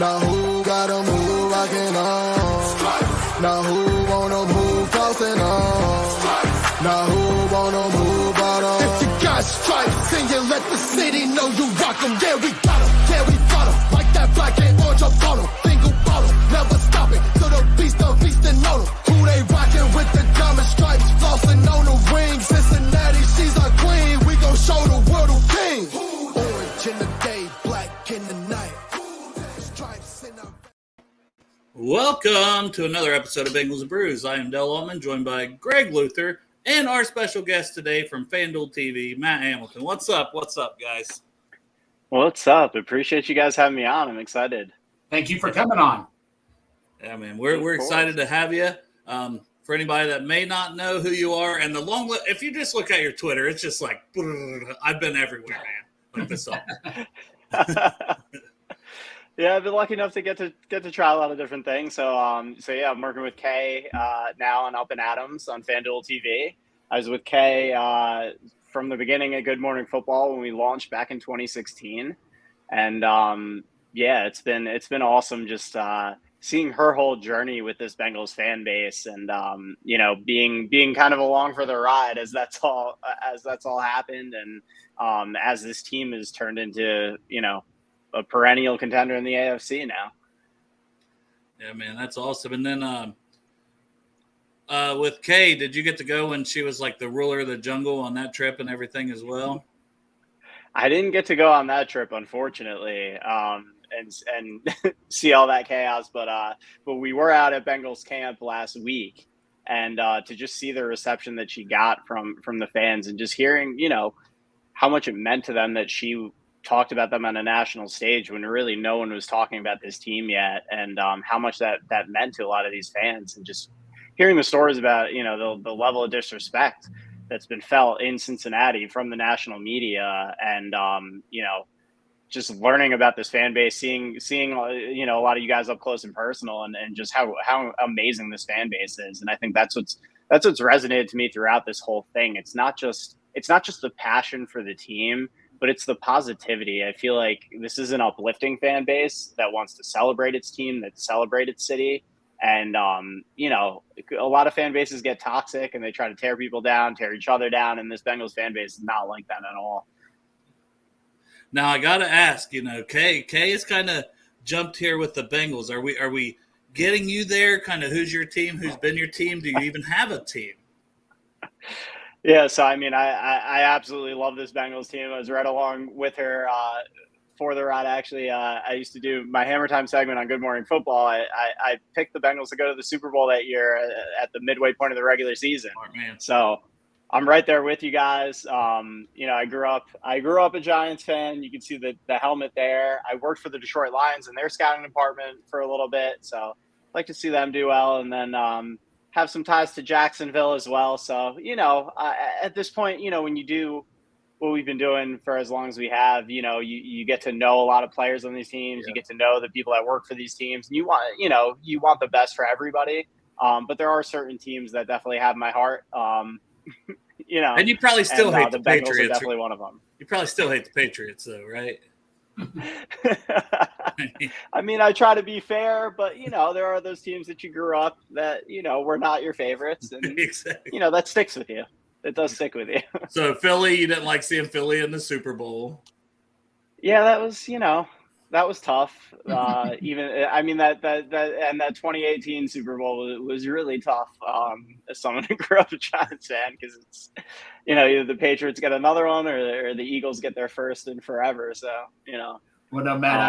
Now who gotta move rockin' on? Now who wanna move crossing on? Now who wanna move out on? If you got stripes, then you let the city know you rock 'em. Yeah, we got 'em. Yeah, we fought 'em. Like that black and orange up on 'em. Single bottle, never stopping. So the beast and on 'em. Who they rockin' with the diamond stripes? Flossin' on the ring. Cincinnati, she's our queen. We gon' show the world who king. Orange in the day, black in the night. Stripes in the... Welcome to another episode of Bengals and Brews. I am Del Altman, joined by Greg Luther and our special guest today from FanDuel TV, Matt Hamilton. What's up? What's up, guys? What's up? Appreciate you guys having me on. I'm excited. Thank you for coming on. Yeah, man, we're excited to have you. For anybody that may not know who you are, and if you just look at your Twitter, it's just like I've been everywhere, man. Like this song. Yeah, I've been lucky enough to get to try a lot of different things. So yeah, I'm working with Kay now on Up and Adams on FanDuel TV. I was with Kay from the beginning at Good Morning Football when we launched back in 2016, and yeah, it's been awesome just seeing her whole journey with this Bengals fan base, and you know, being kind of along for the ride as that's all happened, and as this team has turned into, you know, a perennial contender in the AFC now. Yeah, man, that's awesome. And then with Kay, did you get to go when she was like the ruler of the jungle on that trip and everything as well? I didn't get to go on that trip, unfortunately, and see all that chaos. But we were out at Bengals camp last week, and to just see the reception that she got from the fans, and just hearing, you know, how much it meant to them that she talked about them on a national stage when really no one was talking about this team yet, and how much that meant to a lot of these fans, and just hearing the stories about, you know, the level of disrespect that's been felt in Cincinnati from the national media, and you know, just learning about this fan base, seeing you know, a lot of you guys up close and personal, and just how amazing this fan base is. And I think that's what's resonated to me throughout this whole thing. It's not just the passion for the team, but it's the positivity. I feel like this is an uplifting fan base that wants to celebrate its team, that celebrate its city. And, you know, a lot of fan bases get toxic and they try to tear people down, tear each other down. And this Bengals fan base is not like that at all. Now, I got to ask, you know, Kay has kind of jumped here with the Bengals. Are we getting you there? Kind of who's your team? Who's been your team? Do you even have a team? Yeah, so I mean, I absolutely love this Bengals team. I was right along with her for the ride. Actually, I used to do my Hammer Time segment on Good Morning Football. I picked the Bengals to go to the Super Bowl that year at the midway point of the regular season. Oh, man. So I'm right there with you guys. You know, I grew up a Giants fan. You can see the helmet there. I worked for the Detroit Lions in their scouting department for a little bit, so I'd like to see them do well. And then have some ties to Jacksonville as well. So, you know, at this point, you know, when you do what we've been doing for as long as we have, you know, you get to know a lot of players on these teams. Yeah. You get to know the people that work for these teams. And you want the best for everybody. But there are certain teams that definitely have my heart. You know, and you probably still hate the Bengals Patriots. Are definitely one of them. You probably still hate the Patriots, though, right? I mean, I try to be fair, but, you know, there are those teams that you grew up that, you know, were not your favorites, and exactly. You know, that sticks with you. It does stick with you. So Philly, you didn't like seeing Philly in the Super Bowl. Yeah, that was tough. Even, I mean, that 2018 Super Bowl was really tough. As someone who grew up a Giants fan, because it's, you know, either the Patriots get another one or the Eagles get their first in forever. So, you know. Well, no, Matt,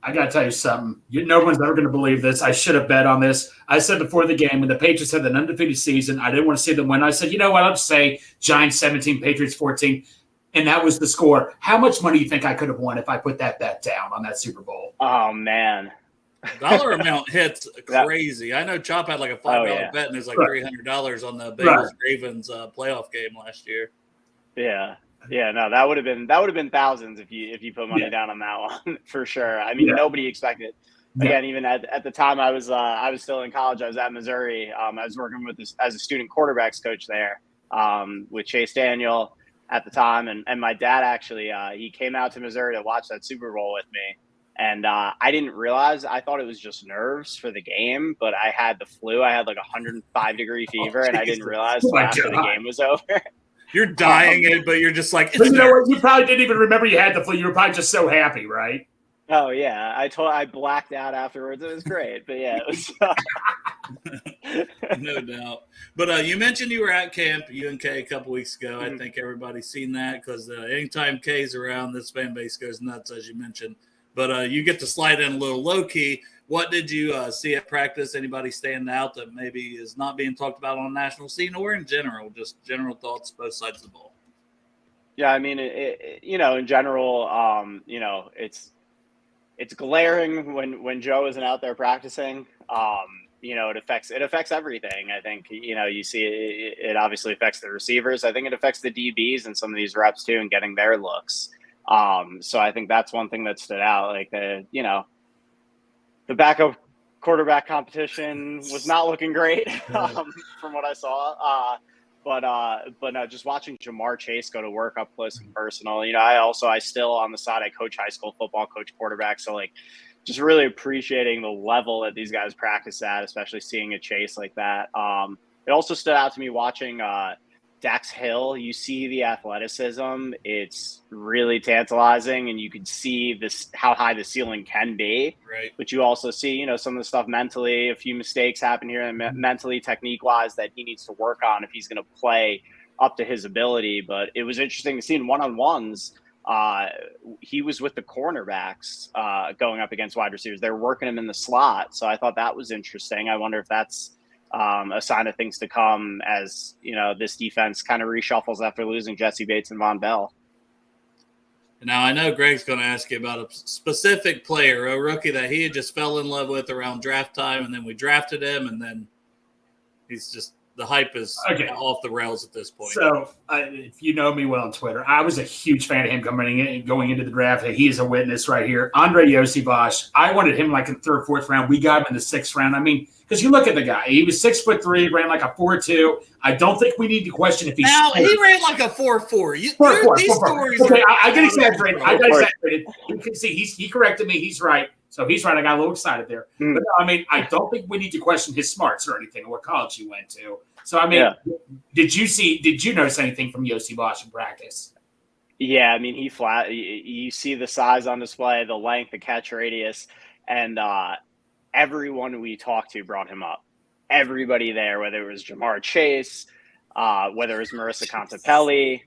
I got to tell you something. No one's ever going to believe this. I should have bet on this. I said before the game, when the Patriots had an undefeated season, I didn't want to see them win. I said, you know what? I'll just say Giants 17, Patriots 14. And that was the score. How much money do you think I could have won if I put that bet down on that Super Bowl? Oh, man. Dollar amount hits crazy. I know Chop had like a $5 bet, and there's like $300 on the Bengals Ravens playoff game last year. Yeah. Yeah, no, that would have been thousands if you put money down on that one for sure. I mean, nobody expected. Again, even at the time I was still in college. I was at Missouri. I was working with this as a student quarterbacks coach there with Chase Daniel at the time, and my dad actually he came out to Missouri to watch that Super Bowl with me. And I didn't realize. I thought it was just nerves for the game, but I had the flu. I had like 105-degree fever, and I didn't realize until after the game was over. You're dying, but you're just like, but you know what? You probably didn't even remember you had the flu. You were probably just so happy, right? Oh yeah, I blacked out afterwards. It was great, but yeah, it was. No doubt. But you mentioned you were at camp, UNK, a couple weeks ago. I think everybody's seen that because anytime K's around, this fan base goes nuts, as you mentioned. But you get to slide in a little low key. What did you see at practice? Anybody stand out that maybe is not being talked about on the national scene or in general? Just general thoughts, both sides of the ball. Yeah, I mean, in general, it's glaring when Joe isn't out there practicing. It affects everything. I think, you see it obviously affects the receivers. I think it affects the DBs and some of these reps too and getting their looks. So I think that's one thing that stood out. Like the backup quarterback competition was not looking great from what I saw. But no, just watching Jamar Chase go to work up close and personal. I still on the side, I coach high school football, coach quarterback. So like, just really appreciating the level that these guys practice at, especially seeing a Chase like that. It also stood out to me watching Dax Hill. You see the athleticism. It's really tantalizing, and you can see how high the ceiling can be. Right. But you also see, some of the stuff mentally, a few mistakes happen here, and mentally, technique-wise, that he needs to work on if he's going to play up to his ability. But it was interesting to see in one-on-ones. He was with the cornerbacks going up against wide receivers. They're working him in the slot. So I thought that was interesting. I wonder if that's a sign of things to come as, this defense kind of reshuffles after losing Jesse Bates and Von Bell. Now, I know Greg's going to ask you about a specific player, a rookie that he just fell in love with around draft time, and then we drafted him, and then he's just – the hype is off the rails at this point. So, if you know me well on Twitter, I was a huge fan of him going into the draft. He is a witness right here. Andre Yosivash, I wanted him like in the third, fourth round. We got him in the sixth round. I mean, because you look at the guy, he was 6'3", ran like a 4.2. I don't think we need to question if he's. Now he ran like a 4.4. These stories. Okay, I get exaggerated. You can see he corrected me. He's right. So he's right. I got a little excited there. But no, I mean, I don't think we need to question his smarts or anything, or what college he went to. So, I mean, did you notice anything from Yossi Bosch in practice? Yeah, I mean, you see the size on display, the length, the catch radius, and everyone we talked to brought him up. Everybody there, whether it was Jamar Chase, whether it was Marissa Contepelli,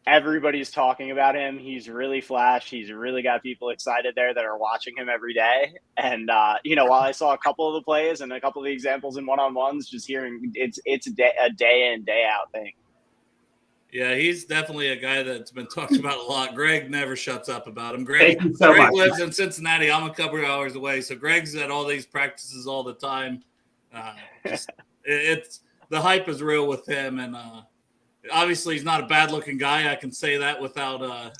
everybody's talking about him. He's really flashed. He's really got people excited there that are watching him every day. And, while I saw a couple of the plays and a couple of the examples in one-on-ones, just hearing it's a day in, day out thing. Yeah, he's definitely a guy that's been talked about a lot. Greg never shuts up about him. Thank you so much. Lives in Cincinnati. I'm a couple of hours away. So Greg's at all these practices all the time. It's the hype is real with him. And, obviously, he's not a bad-looking guy. I can say that without,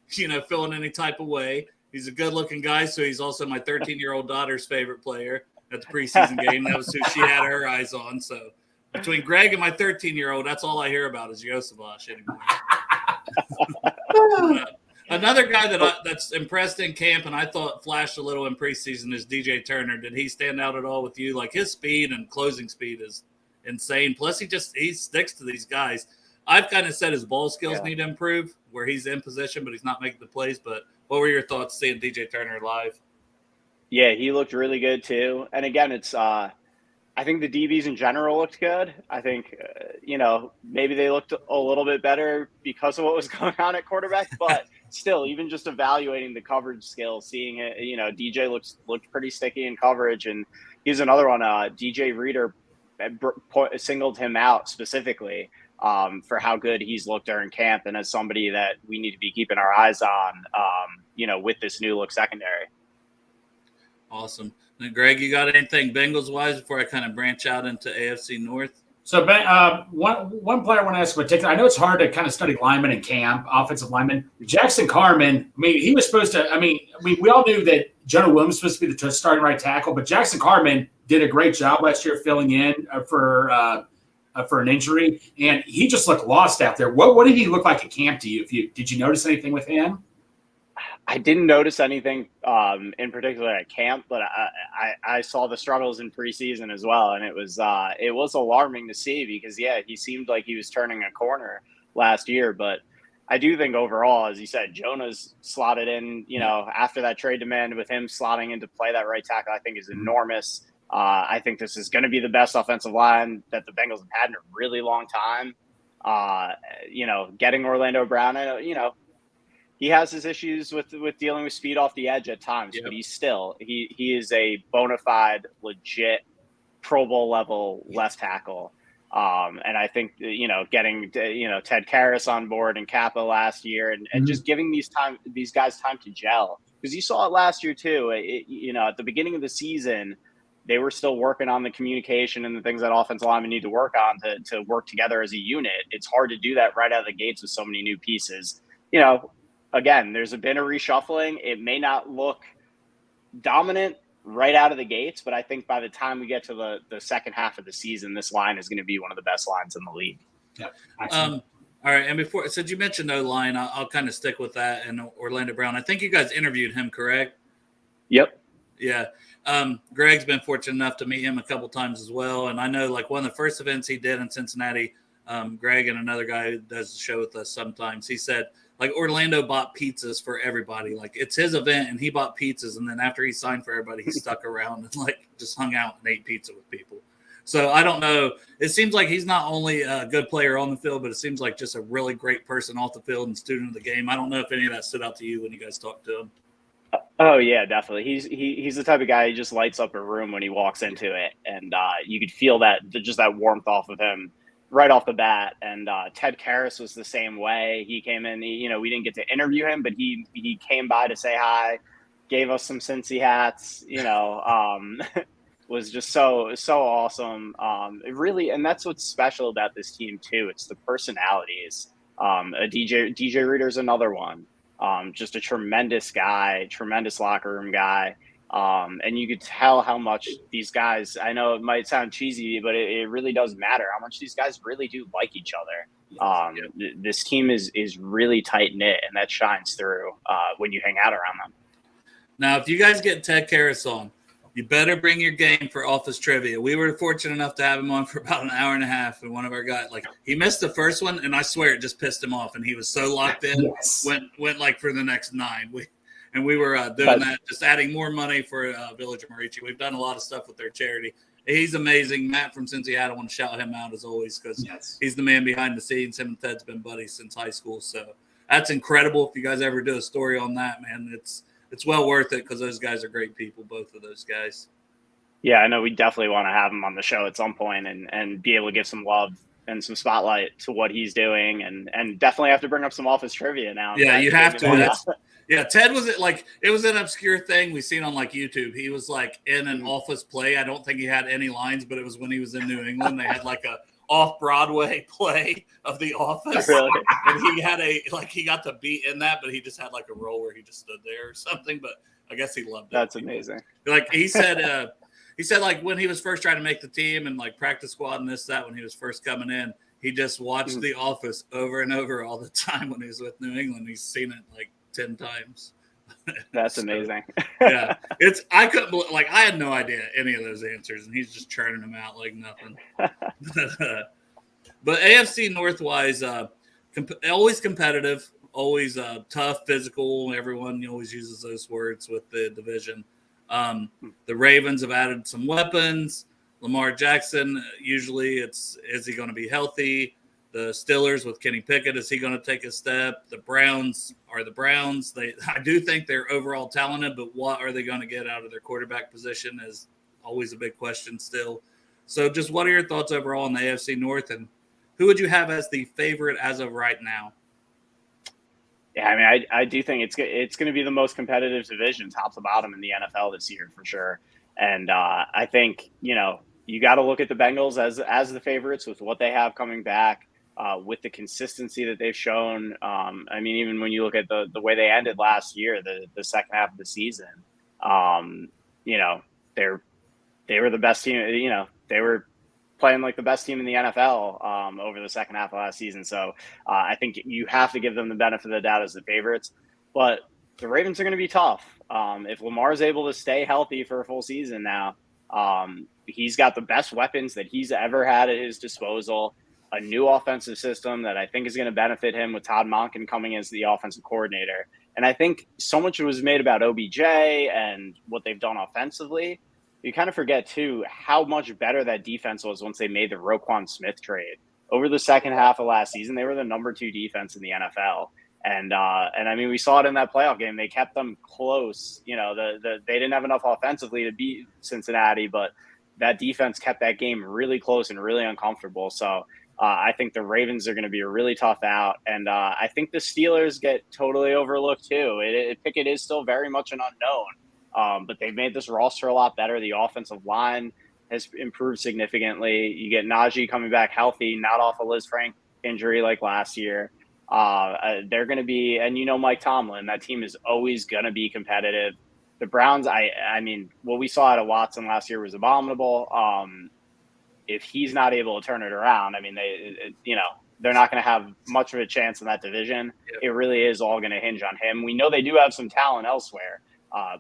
feeling any type of way. He's a good-looking guy, so he's also my 13-year-old daughter's favorite player at the preseason game. That was who she had her eyes on. So between Greg and my 13-year-old, that's all I hear about is Yosivash anymore. Another guy that's impressed in camp and I thought flashed a little in preseason is DJ Turner. Did he stand out at all with you? Like his speed and closing speed is insane. Plus, he sticks to these guys. I've kind of said his ball skills need to improve where he's in position, but he's not making the plays. But what were your thoughts seeing DJ Turner live? Yeah, he looked really good too. And again, it's I think the DBs in general looked good. I think maybe they looked a little bit better because of what was going on at quarterback. But still, even just evaluating the coverage skills, seeing it, DJ looked pretty sticky in coverage, and he's another one. DJ Reader singled him out specifically for how good he's looked during camp, and as somebody that we need to be keeping our eyes on, with this new look secondary. Awesome. And Greg, you got anything Bengals-wise before I kind of branch out into AFC North? So, one player I want to ask in particular, I know it's hard to kind of study linemen in camp, offensive linemen. Jackson Carman, he was supposed to, we all knew that Jonah Williams was supposed to be the starting right tackle, but Jackson Carman did a great job last year filling in for an injury, and he just looked lost out there. What did he look like at camp to you? Did you notice anything with him? I didn't notice anything in particular at camp, but I saw the struggles in preseason as well, and it was alarming to see because he seemed like he was turning a corner last year, but I do think overall, as you said, Jonah's slotted in. After that trade demand with him slotting into play that right tackle, I think is enormous. I think this is going to be the best offensive line that the Bengals have had in a really long time. Getting Orlando Brown, he has his issues with dealing with speed off the edge at times, but he is a bona fide, legit Pro Bowl level left tackle. And I think, getting, Ted Karras on board and Kappa last year and just giving these guys time to gel, because you saw it last year too. At the beginning of the season, they were still working on the communication and the things that offensive linemen need to work on to work together as a unit. It's hard to do that right out of the gates with so many new pieces. Again, there's been a reshuffling. It may not look dominant right out of the gates, but I think by the time we get to the second half of the season, this line is going to be one of the best lines in the league. Yeah. All right. And since you mentioned O-line, I'll kind of stick with that and Orlando Brown. I think you guys interviewed him, correct? Yep. Yeah. Greg's been fortunate enough to meet him a couple times as well. And I know one of the first events he did in Cincinnati, Greg and another guy who does the show with us sometimes, he said, Orlando bought pizzas for everybody. It's his event, and he bought pizzas. And then after he signed for everybody, he stuck around and just hung out and ate pizza with people. So I don't know. It seems like he's not only a good player on the field, but it seems like just a really great person off the field and student of the game. I don't know if any of that stood out to you when you guys talked to him. Oh yeah, definitely. He's the type of guy who just lights up a room when he walks into it, and you could feel that warmth off of him right off the bat. And Ted Karras was the same way. He came in, we didn't get to interview him, but he came by to say hi, gave us some Cincy hats, was just so awesome. It really, and that's what's special about this team too. It's the personalities. DJ Reader's another one. Just a tremendous guy, tremendous locker room guy. And you could tell how much these guys, I know it might sound cheesy, but it really does matter how much these guys really do like each other. This team is really tight knit, and that shines through when you hang out around them. Now, if you guys get Ted Karras on, you better bring your game for office trivia. We were fortunate enough to have him on for about an hour and a half, and one of our guys, he missed the first one, and I swear it just pissed him off, and he was so locked in, went for the next 9. We were doing that, just adding more money for Village of Marici. We've done a lot of stuff with their charity. He's amazing. Matt from Cincinnati, I want to shout him out as always because he's the man behind the scenes. Him and Ted's been buddies since high school. So that's incredible. If you guys ever do a story on that, man, it's well worth it because those guys are great people, both of those guys. Yeah, I know we definitely want to have him on the show at some point and be able to give some love and some spotlight to what he's doing and definitely have to bring up some office trivia now. Yeah, you have to. Yeah, Ted was it was an obscure thing we seen on YouTube. He was in an office play. I don't think he had any lines, but it was when he was in New England. They had a off-Broadway play of The Office. Really? And he had he got to be in that, but he just had a role where he just stood there or something. But I guess he loved it. That's amazing. He said when he was first trying to make the team and practice squad and that when he was first coming in, he just watched The Office over and over all the time when he was with New England. He's seen it 10 times. That's amazing. Yeah, I couldn't believe, I had no idea any of those answers, and he's just churning them out like nothing. But AFC North-wise, always competitive, always tough, physical. Everyone always uses those words with the division. The Ravens have added some weapons. Lamar Jackson, usually is he going to be healthy? The Steelers with Kenny Pickett, is he going to take a step? The Browns are the Browns. I do think they're overall talented, but what are they going to get out of their quarterback position is always a big question still. So just what are your thoughts overall on the AFC North, and who would you have as the favorite as of right now? Yeah, I mean, I do think it's going to be the most competitive division, top to bottom, in the NFL this year for sure. And I think, you got to look at the Bengals as the favorites with what they have coming back. With the consistency that they've shown. I mean, even when you look at the way they ended last year, the second half of the season, they were the best team, they were playing the best team in the NFL over the second half of last season. So I think you have to give them the benefit of the doubt as the favorites. But the Ravens are going to be tough. If Lamar is able to stay healthy for a full season now, he's got the best weapons that he's ever had at his disposal, a new offensive system that I think is going to benefit him with Todd Monken coming as the offensive coordinator. And I think so much was made about OBJ and what they've done offensively. You kind of forget, too, how much better that defense was once they made the Roquan Smith trade. Over the second half of last season, they were the number 2 defense in the NFL. And I mean, we saw it in that playoff game. They kept them close. You know, they didn't have enough offensively to beat Cincinnati, but that defense kept that game really close and really uncomfortable. So I think the Ravens are going to be a really tough out. And I think the Steelers get totally overlooked too. Pickett is still very much an unknown, but they've made this roster a lot better. The offensive line has improved significantly. You get Najee coming back healthy, not off a Liz Frank injury like last year. They're going to be, and Mike Tomlin, that team is always going to be competitive. The Browns, I mean, what we saw out of Watson last year was abominable. If he's not able to turn it around, I mean, they're not going to have much of a chance in that division. Yep. It really is all going to hinge on him. We know they do have some talent elsewhere,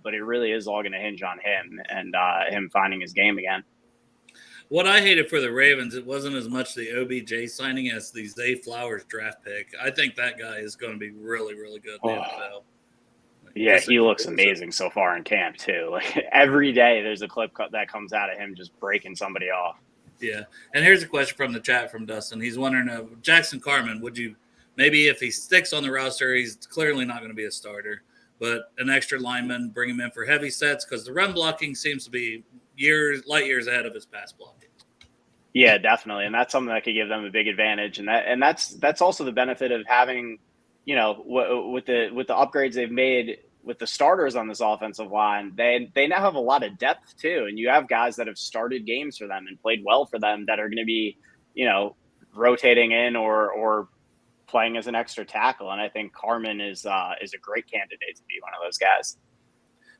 but it really is all going to hinge on him and him finding his game again. What I hated for the Ravens, it wasn't as much the OBJ signing as the Zay Flowers draft pick. I think that guy is going to be really, really good in the NFL. Yeah, he looks amazing so far in camp, too. Like, every day there's a clip that comes out of him just breaking somebody off. Yeah, and here's a question from the chat from Dustin. He's wondering, Jackson Carman, would you maybe if he sticks on the roster, he's clearly not going to be a starter, but an extra lineman, bring him in for heavy sets because the run blocking seems to be light years ahead of his pass blocking. Yeah, definitely, and that's something that could give them a big advantage, and that's also the benefit of having, with the upgrades they've made with the starters on this offensive line. They now have a lot of depth too, and you have guys that have started games for them and played well for them that are going to be, rotating in or playing as an extra tackle, and I think Carman is a great candidate to be one of those guys.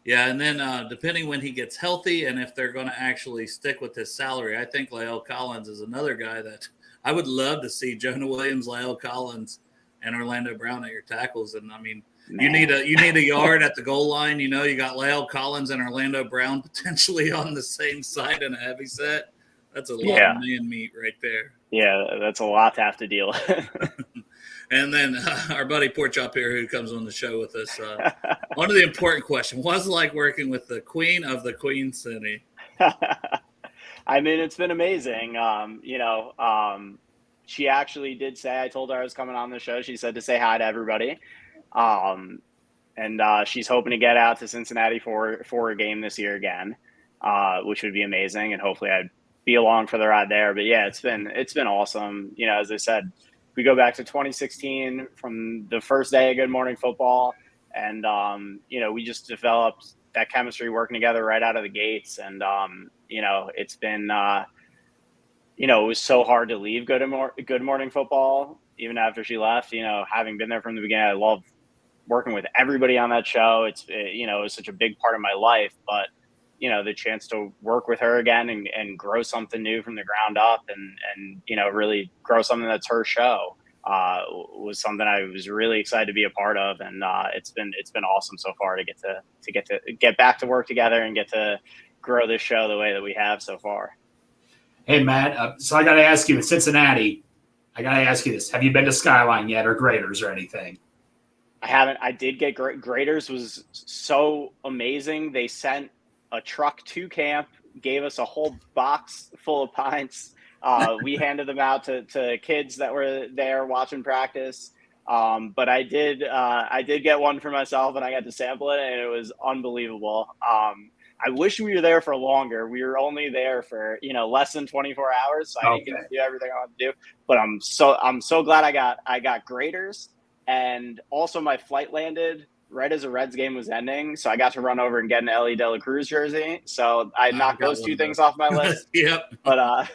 Yeah, and then depending when he gets healthy and if they're going to actually stick with his salary, I think La'el Collins is another guy that I would love to see. Jonah Williams, La'el Collins, and Orlando Brown at your tackles. And, I mean, you need a yard at the goal line. You got La'el Collins and Orlando Brown potentially on the same side in a heavy set. That's a lot of man meat right there. Yeah, that's a lot to have to deal with. And then our buddy Porchop here, who comes on the show with us, one of the important questions, what's it like working with the Queen of the Queen City? I mean, it's been amazing. She actually did say, I told her I was coming on the show. She said to say hi to everybody. And she's hoping to get out to Cincinnati for a game this year again, which would be amazing. And hopefully I'd be along for the ride there. But yeah, it's been awesome. As I said, we go back to 2016 from the first day of Good Morning Football. And, we just developed that chemistry working together right out of the gates. And, it's been, it was so hard to leave Good Morning Football, even after she left. Having been there from the beginning, I love working with everybody on that show. It was such a big part of my life. But, the chance to work with her again and grow something new from the ground up and really grow something that's her show was something I was really excited to be a part of. And it's been awesome so far to get back to work together and get to grow this show the way that we have so far. Hey, Matt, so I got to ask you, in Cincinnati, I got to ask you this. Have you been to Skyline yet or Graders or anything? I haven't. I did get Graders was so amazing. They sent a truck to camp, gave us a whole box full of pints. We handed them out to kids that were there watching practice. But I did get one for myself, and I got to sample it, and it was unbelievable. I wish we were there for longer. We were only there for less than 24 hours, so I didn't get to do everything I wanted to do. But I'm so glad I got Graders, and also my flight landed right as the Reds game was ending, so I got to run over and get an Ellie De La Cruz jersey. So I knocked those two things off my list. Yep. But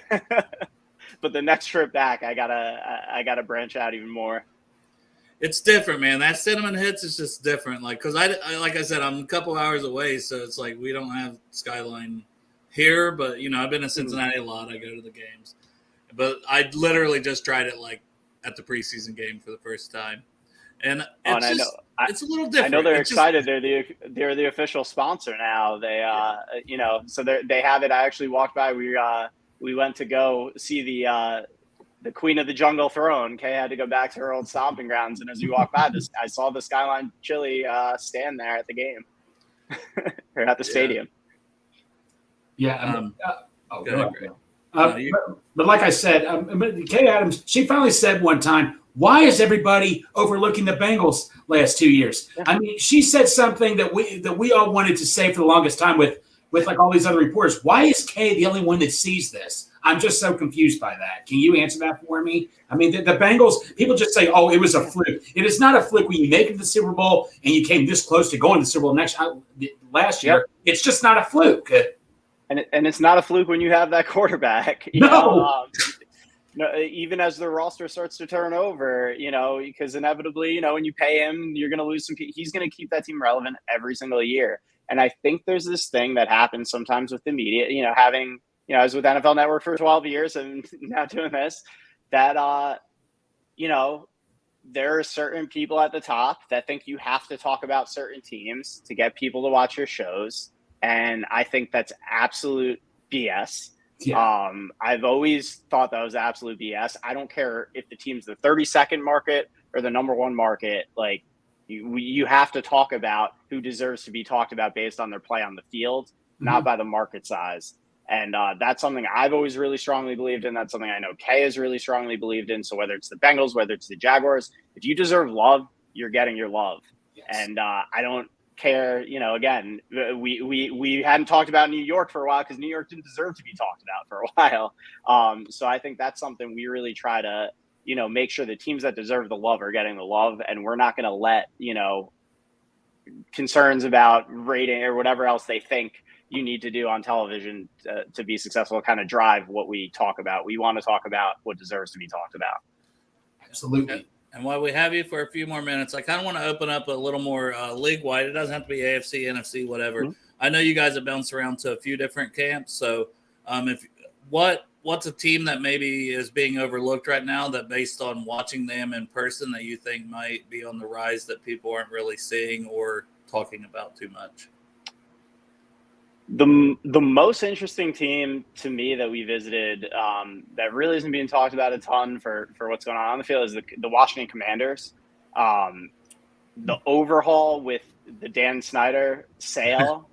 but the next trip back, I gotta branch out even more. It's different, man. That Cinnamon Hits is just different. Like, because I like I said, I'm a couple hours away, so it's like we don't have Skyline here. But I've been to Cincinnati a lot. I go to the games, but I literally just tried it like at the preseason game for the first time. And And it's a little different. I know they're It's excited. They're the official sponsor now. They so they have it. I actually walked by. We went to go see the Queen of the Jungle Throne. Kay had to go back to her old stomping grounds, and as we walked by, I saw the Skyline Chili stand there at the game or at the stadium. Yeah. Go ahead. But like I said, Kay Adams, she finally said one time, why is everybody overlooking the Bengals last 2 years? Yeah. I mean, she said something that we all wanted to say for the longest time with like all these other reporters. Why is Kay the only one that sees this? I'm just so confused by that. Can you answer that for me? I mean, the Bengals, people just say, oh, it was a fluke. It is not a fluke when you make it to the Super Bowl and you came this close to going to the Super Bowl last year. Yep. It's just not a fluke. And it's not a fluke when you have that quarterback. No, even as the roster starts to turn over, because inevitably, when you pay him, you're going to lose some. He's going to keep that team relevant every single year. And I think there's this thing that happens sometimes with the media, having, I was with NFL Network for 12 years and now doing this, that, there are certain people at the top that think you have to talk about certain teams to get people to watch your shows. And I think that's absolute BS. Yeah. I've always thought that was absolute BS. I don't care if the team's the 32nd market or the number one market. Like, you have to talk about who deserves to be talked about based on their play on the field, not by the market size. And that's something I've always really strongly believed in. That's something I know Kay has really strongly believed in. So whether it's the Bengals, whether it's the Jaguars, if you deserve love, you're getting your love. Yes. And I don't care. Again, we hadn't talked about New York for a while because New York didn't deserve to be talked about for a while. So I think that's something we really try to, make sure the teams that deserve the love are getting the love. And we're not going to let, concerns about rating or whatever else they think you need to do on television to be successful kind of drive what we talk about. We want to talk about what deserves to be talked about. Absolutely. And while we have you for a few more minutes, I kind of want to open up a little more league-wide. It doesn't have to be AFC, NFC, whatever. Mm-hmm. I know you guys have bounced around to a few different camps. So what's a team that maybe is being overlooked right now that based on watching them in person that you think might be on the rise that people aren't really seeing or talking about too much? The most interesting team to me that we visited that really isn't being talked about a ton for what's going on the field is the Washington Commanders. The overhaul with the Dan Snyder sale.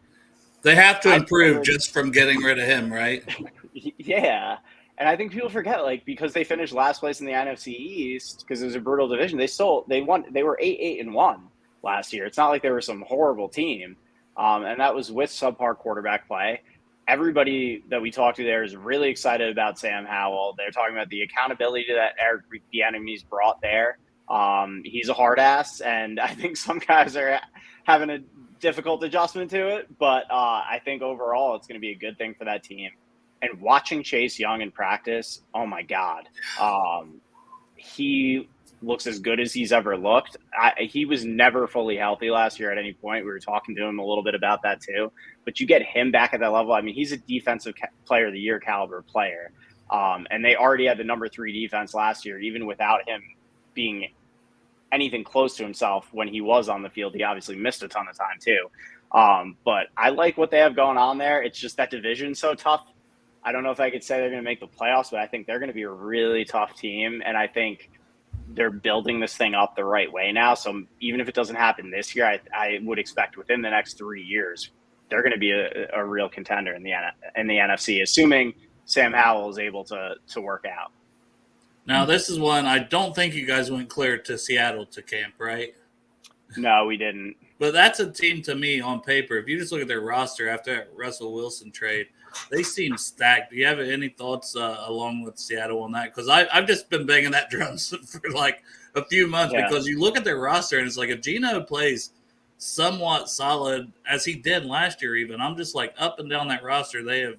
They have to improve just from getting rid of him, right? Yeah. And I think people forget, because they finished last place in the NFC East because it was a brutal division, they won. They were 8-1 last year. It's not like they were some horrible team. And that was with subpar quarterback play. Everybody that we talked to there is really excited about Sam Howell. They're talking about the accountability that Eric Bieniemy's brought there. He's a hard ass, and I think some guys are having a difficult adjustment to it. But I think overall it's going to be a good thing for that team. And watching Chase Young in practice, oh my God, he looks as good as he's ever looked. He was never fully healthy last year at any point. We were talking to him a little bit about that too. But you get him back at that level. I mean, he's a defensive player of the year caliber player. And they already had the number 3 defense last year, even without him being anything close to himself when he was on the field. He obviously missed a ton of time too. But I like what they have going on there. It's just that division's so tough. I don't know if I could say they're going to make the playoffs, but I think they're going to be a really tough team. And I think they're building this thing up the right way now. So even if it doesn't happen this year, I would expect within the next 3 years, they're going to be a real contender in the NFC, assuming Sam Howell is able to work out. Now, this is one I don't think you guys went clear to Seattle to camp, right? No, we didn't. But that's a team to me on paper. If you just look at their roster after that Russell Wilson trade, they seem stacked. Do you have any thoughts along with Seattle on that? Because I've just been banging that drum for like a few months because you look at their roster and it's like if Geno plays somewhat solid as he did last year even, I'm just like up and down that roster. They have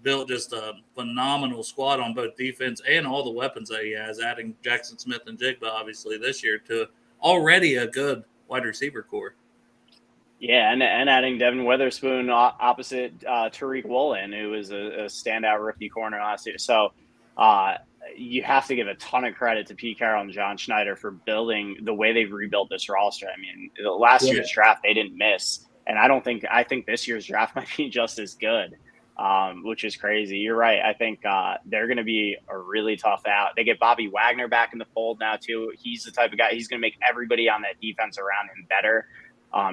built just a phenomenal squad on both defense and all the weapons that he has, adding Jackson Smith and Jigba obviously this year to already a good wide receiver core. Yeah, and adding Devin Witherspoon opposite Tariq Woolen, who was a standout rookie corner last year. So, you have to give a ton of credit to Pete Carroll and John Schneider for building the way they've rebuilt this roster. I mean, the last year's draft, they didn't miss. And I think this year's draft might be just as good, which is crazy. You're right. I think they're going to be a really tough out. They get Bobby Wagner back in the fold now, too. He's the type of guy, he's going to make everybody on that defense around him better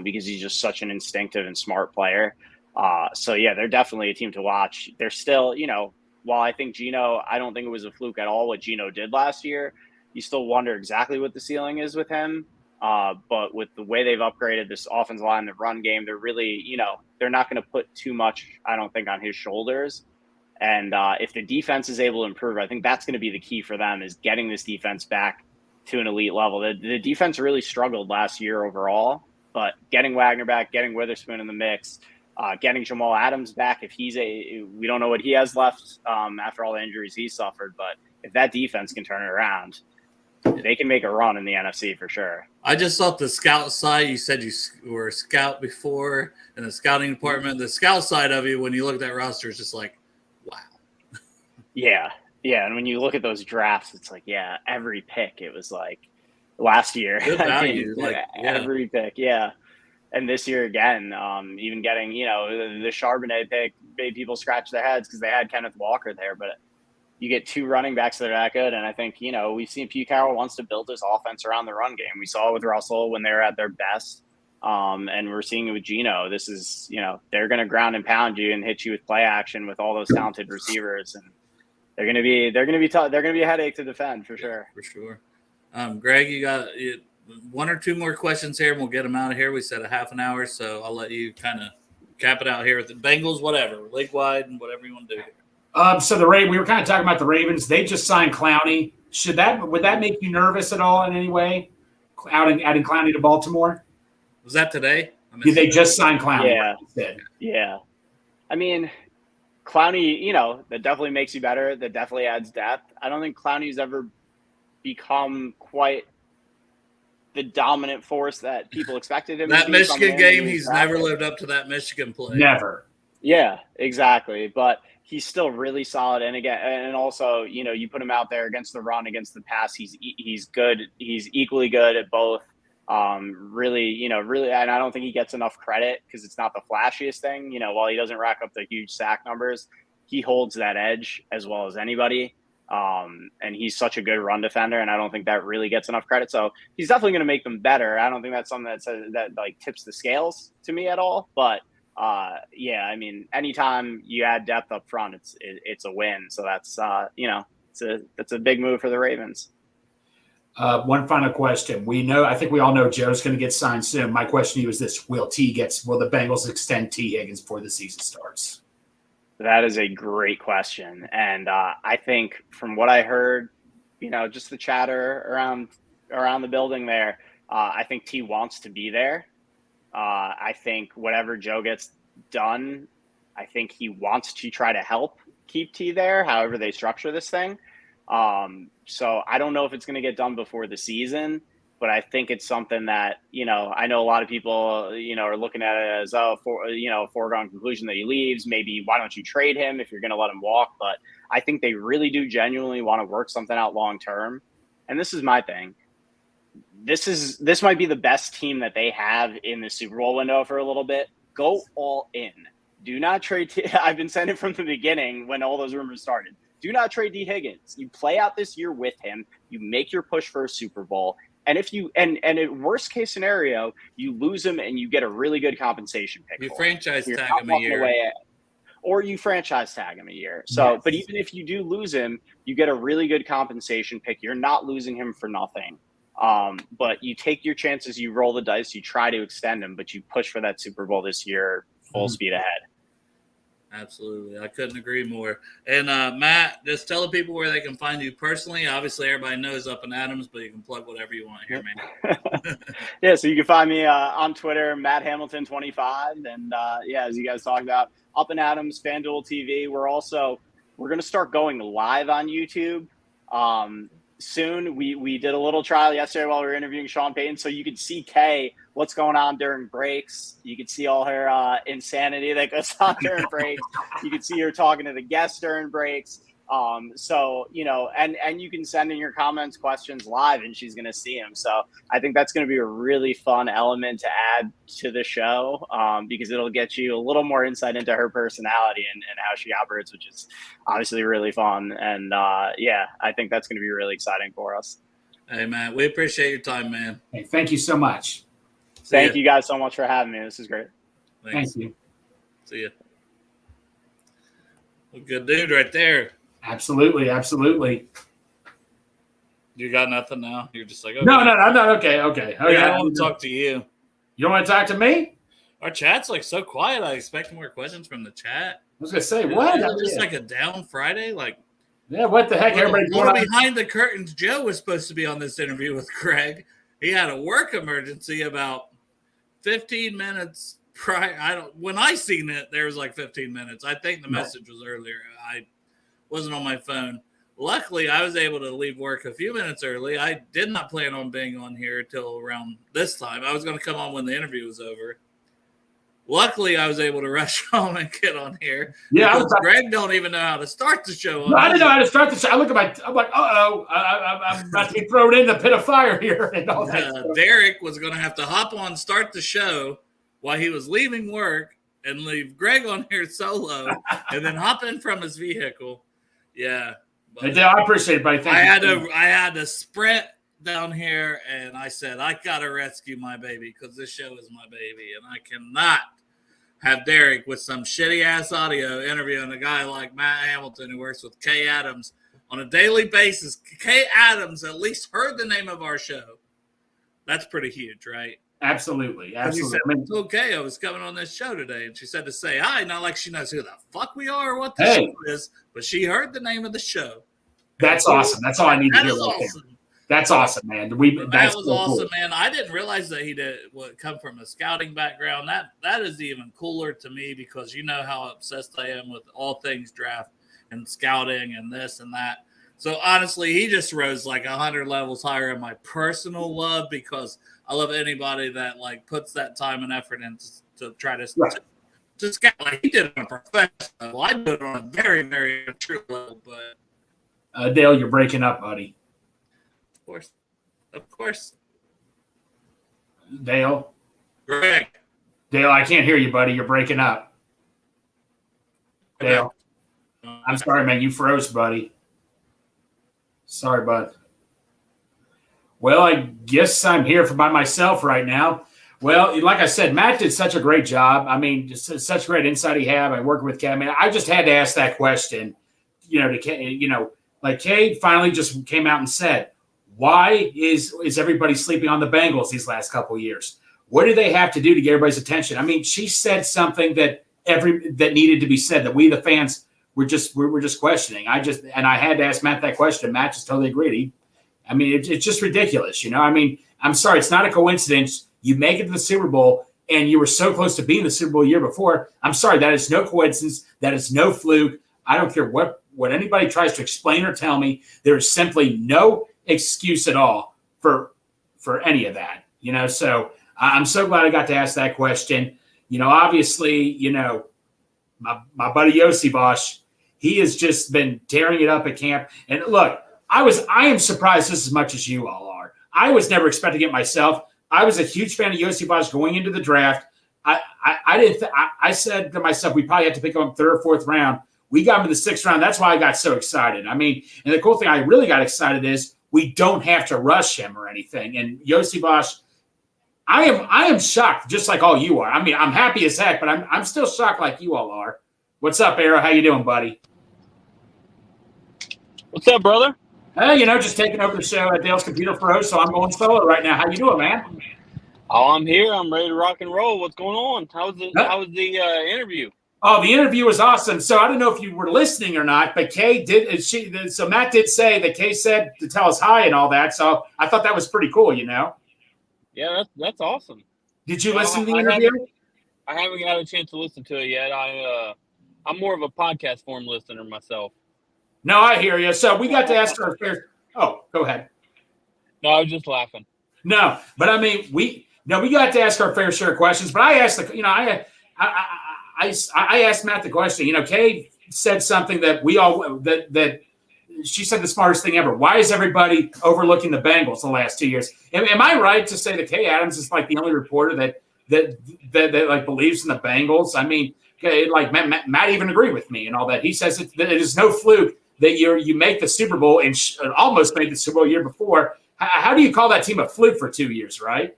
because he's just such an instinctive and smart player. So, yeah, they're definitely a team to watch. They're still, while I think Geno, I don't think it was a fluke at all what Geno did last year. You still wonder exactly what the ceiling is with him. But with the way they've upgraded this offensive line, the run game, they're really, they're not going to put too much, I don't think, on his shoulders. And if the defense is able to improve, I think that's going to be the key for them, is getting this defense back to an elite level. The defense really struggled last year overall, but getting Wagner back, getting Witherspoon in the mix, getting Jamal Adams back, we don't know what he has left after all the injuries he suffered, but if that defense can turn it around, they can make a run in the NFC for sure. I just thought the scout side, you said you were a scout before in the scouting department. The scout side of you, when you look at that roster, is just like, wow. Yeah. And when you look at those drafts, it's like, every pick, it was like last year. Good value. Every pick, yeah. And this year again, even getting, the Charbonnet pick made people scratch their heads because they had Kenneth Walker there. But you get two running backs that are that good. And I think, we've seen Pete Carroll wants to build his offense around the run game. We saw it with Russell when they were at their best. And we're seeing it with Geno. This is, they're going to ground and pound you and hit you with play action with all those talented receivers. And they're going to be tough. They're going to be a headache to defend for sure. For sure. Greg, you got one or two more questions here and we'll get them out of here. We said a half an hour. So I'll let you kind of cap it out here with the Bengals, whatever, league wide and whatever you want to do here. So we were kind of talking about the Ravens. They just signed Clowney. Would that make you nervous at all in any way? Adding Clowney to Baltimore? Was that today? They just signed Clowney. Yeah. I mean, Clowney, that definitely makes you better. That definitely adds depth. I don't think Clowney's ever become quite the dominant force that people expected him to be. That Michigan game, he's never lived up to that Michigan play. Never. Yeah, exactly. But he's still really solid. And again, and also, you put him out there against the run, against the pass, he's good. He's equally good at both. Really, and I don't think he gets enough credit because it's not the flashiest thing. While he doesn't rack up the huge sack numbers, he holds that edge as well as anybody. And he's such a good run defender, and I don't think that really gets enough credit. So he's definitely going to make them better. I don't think that's something that like tips the scales to me at all. But I mean, anytime you add depth up front, it's a win. So that's that's a big move for the Ravens. One final question. I think we all know Joe's going to get signed soon. My question to you is this: will the Bengals extend T. Higgins before the season starts? That is a great question. And I think from what I heard, just the chatter around the building there, I think T wants to be there. I think whatever Joe gets done, I think he wants to try to help keep T there, however they structure this thing. So I don't know if it's going to get done before the season, but I think it's something that, I know a lot of people, are looking at it as, a foregone conclusion that he leaves. Maybe why don't you trade him if you're going to let him walk? But I think they really do genuinely want to work something out long term. And this is my thing. This might be the best team that they have in the Super Bowl window for a little bit. Go all in. Do not trade. I've been saying it from the beginning when all those rumors started. Do not trade D. Higgins. You play out this year with him. You make your push for a Super Bowl. And if you and in worst case scenario, you lose him and you get a really good compensation pick. You franchise tag him a year. Or you franchise tag him a year. So, yes. But even if you do lose him, you get a really good compensation pick. You're not losing him for nothing. But you take your chances, you roll the dice, you try to extend him, but you push for that Super Bowl this year, full speed ahead. Absolutely. I couldn't agree more. And Matt, just tell the people where they can find you personally. Obviously, everybody knows Up and Adams, but you can plug whatever you want here, man. Yeah, so you can find me on Twitter, Matt Hamilton 25. And as you guys talked about, Up and Adams, FanDuel TV. We're going to start going live on YouTube soon. We did a little trial yesterday while we were interviewing Sean Payton, so you could see Kay, what's going on during breaks. You could see all her insanity that goes on during breaks. You could see her talking to the guests during breaks. So, and you can send in your comments, questions live, and she's going to see them. So I think that's going to be a really fun element to add to the show, because it'll get you a little more insight into her personality and how she operates, which is obviously really fun. And yeah, I think that's going to be really exciting for us. Hey, man, we appreciate your time, man. Hey, thank you so much. Thank you guys so much for having me. This is great. Thanks. Thank you. See you. Well, good dude right there. Absolutely. Absolutely. You got nothing now? You're just like, okay. No, I'm not. Okay. I want to talk to you. You don't want to talk to me? Our chat's like so quiet. I expect more questions from the chat. I was going to say, what? Is it just like a down Friday? Like, yeah, what the heck? Everybody's going on behind the curtains. Joe was supposed to be on this interview with Greg. He had a work emergency about 15 minutes prior. When I seen it, there was like 15 minutes. I think the message was earlier. I wasn't on my phone. Luckily, I was able to leave work a few minutes early. I did not plan on being on here till around this time. I was going to come on when the interview was over. Luckily, I was able to rush home and get on here. Yeah, Greg don't even know how to start the show. No, I didn't know how to start the show. I'm like, I'm about to be thrown in the pit of fire here. And all that Derek was going to have to hop on, start the show while he was leaving work and leave Greg on here solo and then hop in from his vehicle. Yeah. I appreciate it, buddy. Thank you. I had to sprint down here, and I said, I got to rescue my baby because this show is my baby, and I cannot have Derek with some shitty-ass audio interviewing a guy like Matt Hamilton who works with Kay Adams on a daily basis. Kay Adams at least heard the name of our show. That's pretty huge, right? Absolutely. He said, it's okay, I was coming on this show today, and she said to say hi, not like she knows who the fuck we are or what the show is, but she heard the name of the show. That's awesome. That's all I need to hear. Awesome. That's awesome, man. That was awesome, man. I didn't realize that he would come from a scouting background. That is even cooler to me because you know how obsessed I am with all things draft and scouting and this and that. So honestly, he just rose like 100 levels higher in my personal love because I love anybody that like puts that time and effort in to try to scout. Like he did it on a professional level. I did it on a very, very true level, but. Dale, you're breaking up, buddy. Of course. Dale. Greg. Dale, I can't hear you, buddy. You're breaking up. Dale. I'm sorry, man. You froze, buddy. Sorry, bud. Well, I guess I'm here by myself right now. Well, like I said, Matt did such a great job. I mean, just such great insight he had. I worked with Kay. I mean, I just had to ask that question, like Kay finally just came out and said, why is everybody sleeping on the Bengals these last couple of years? What do they have to do to get everybody's attention? I mean, she said something that needed to be said that we, the fans, were just questioning. I had to ask Matt that question. Matt just totally agreed. It's just ridiculous, I mean, I'm sorry, it's not a coincidence. You make it to the Super Bowl, and you were so close to being the Super Bowl year before. I'm sorry, that is no coincidence. That is no fluke. I don't care what anybody tries to explain or tell me. There is simply no excuse at all for any of that, So I'm so glad I got to ask that question. Obviously, my buddy Yossi Bosch, he has just been tearing it up at camp. And look, I am surprised just as much as you all are. I was never expecting it myself. I was a huge fan of Yossi Bosch going into the draft. I said to myself, we probably have to pick him up third or fourth round. We got him in the sixth round. That's why I got so excited. I mean, and the cool thing I really got excited is we don't have to rush him or anything. And Yossi Bosch, I am shocked, just like all you are. I mean, I'm happy as heck, but I'm still shocked like you all are. What's up, Arrow? How you doing, buddy? What's up, brother? Hey, just taking over the show at Dale's Computer Pros, so I'm going solo right now. How you doing, man? Oh, I'm here. I'm ready to rock and roll. What's going on? How was the interview? Oh, the interview was awesome. So I don't know if you were listening or not, but Kay did. So Matt did say that Kay said to tell us hi and all that. So I thought that was pretty cool, Yeah, that's awesome. Did you listen to the interview? I haven't got a chance to listen to it yet. I'm more of a podcast form listener myself. No, I hear you. So we got to ask our fair. Oh, go ahead. No, I was just laughing. No, but I mean, we got to ask our fair share of questions. But I asked I asked Matt the question. Kay said something that that she said the smartest thing ever. Why is everybody overlooking the Bengals the last 2 years? Am I right to say that Kay Adams is like the only reporter that like believes in the Bengals? I mean, like Matt even agreed with me and all that. He says that it is no fluke that you make the Super Bowl and almost made the Super Bowl year before. How do you call that team a fluke for 2 years, right?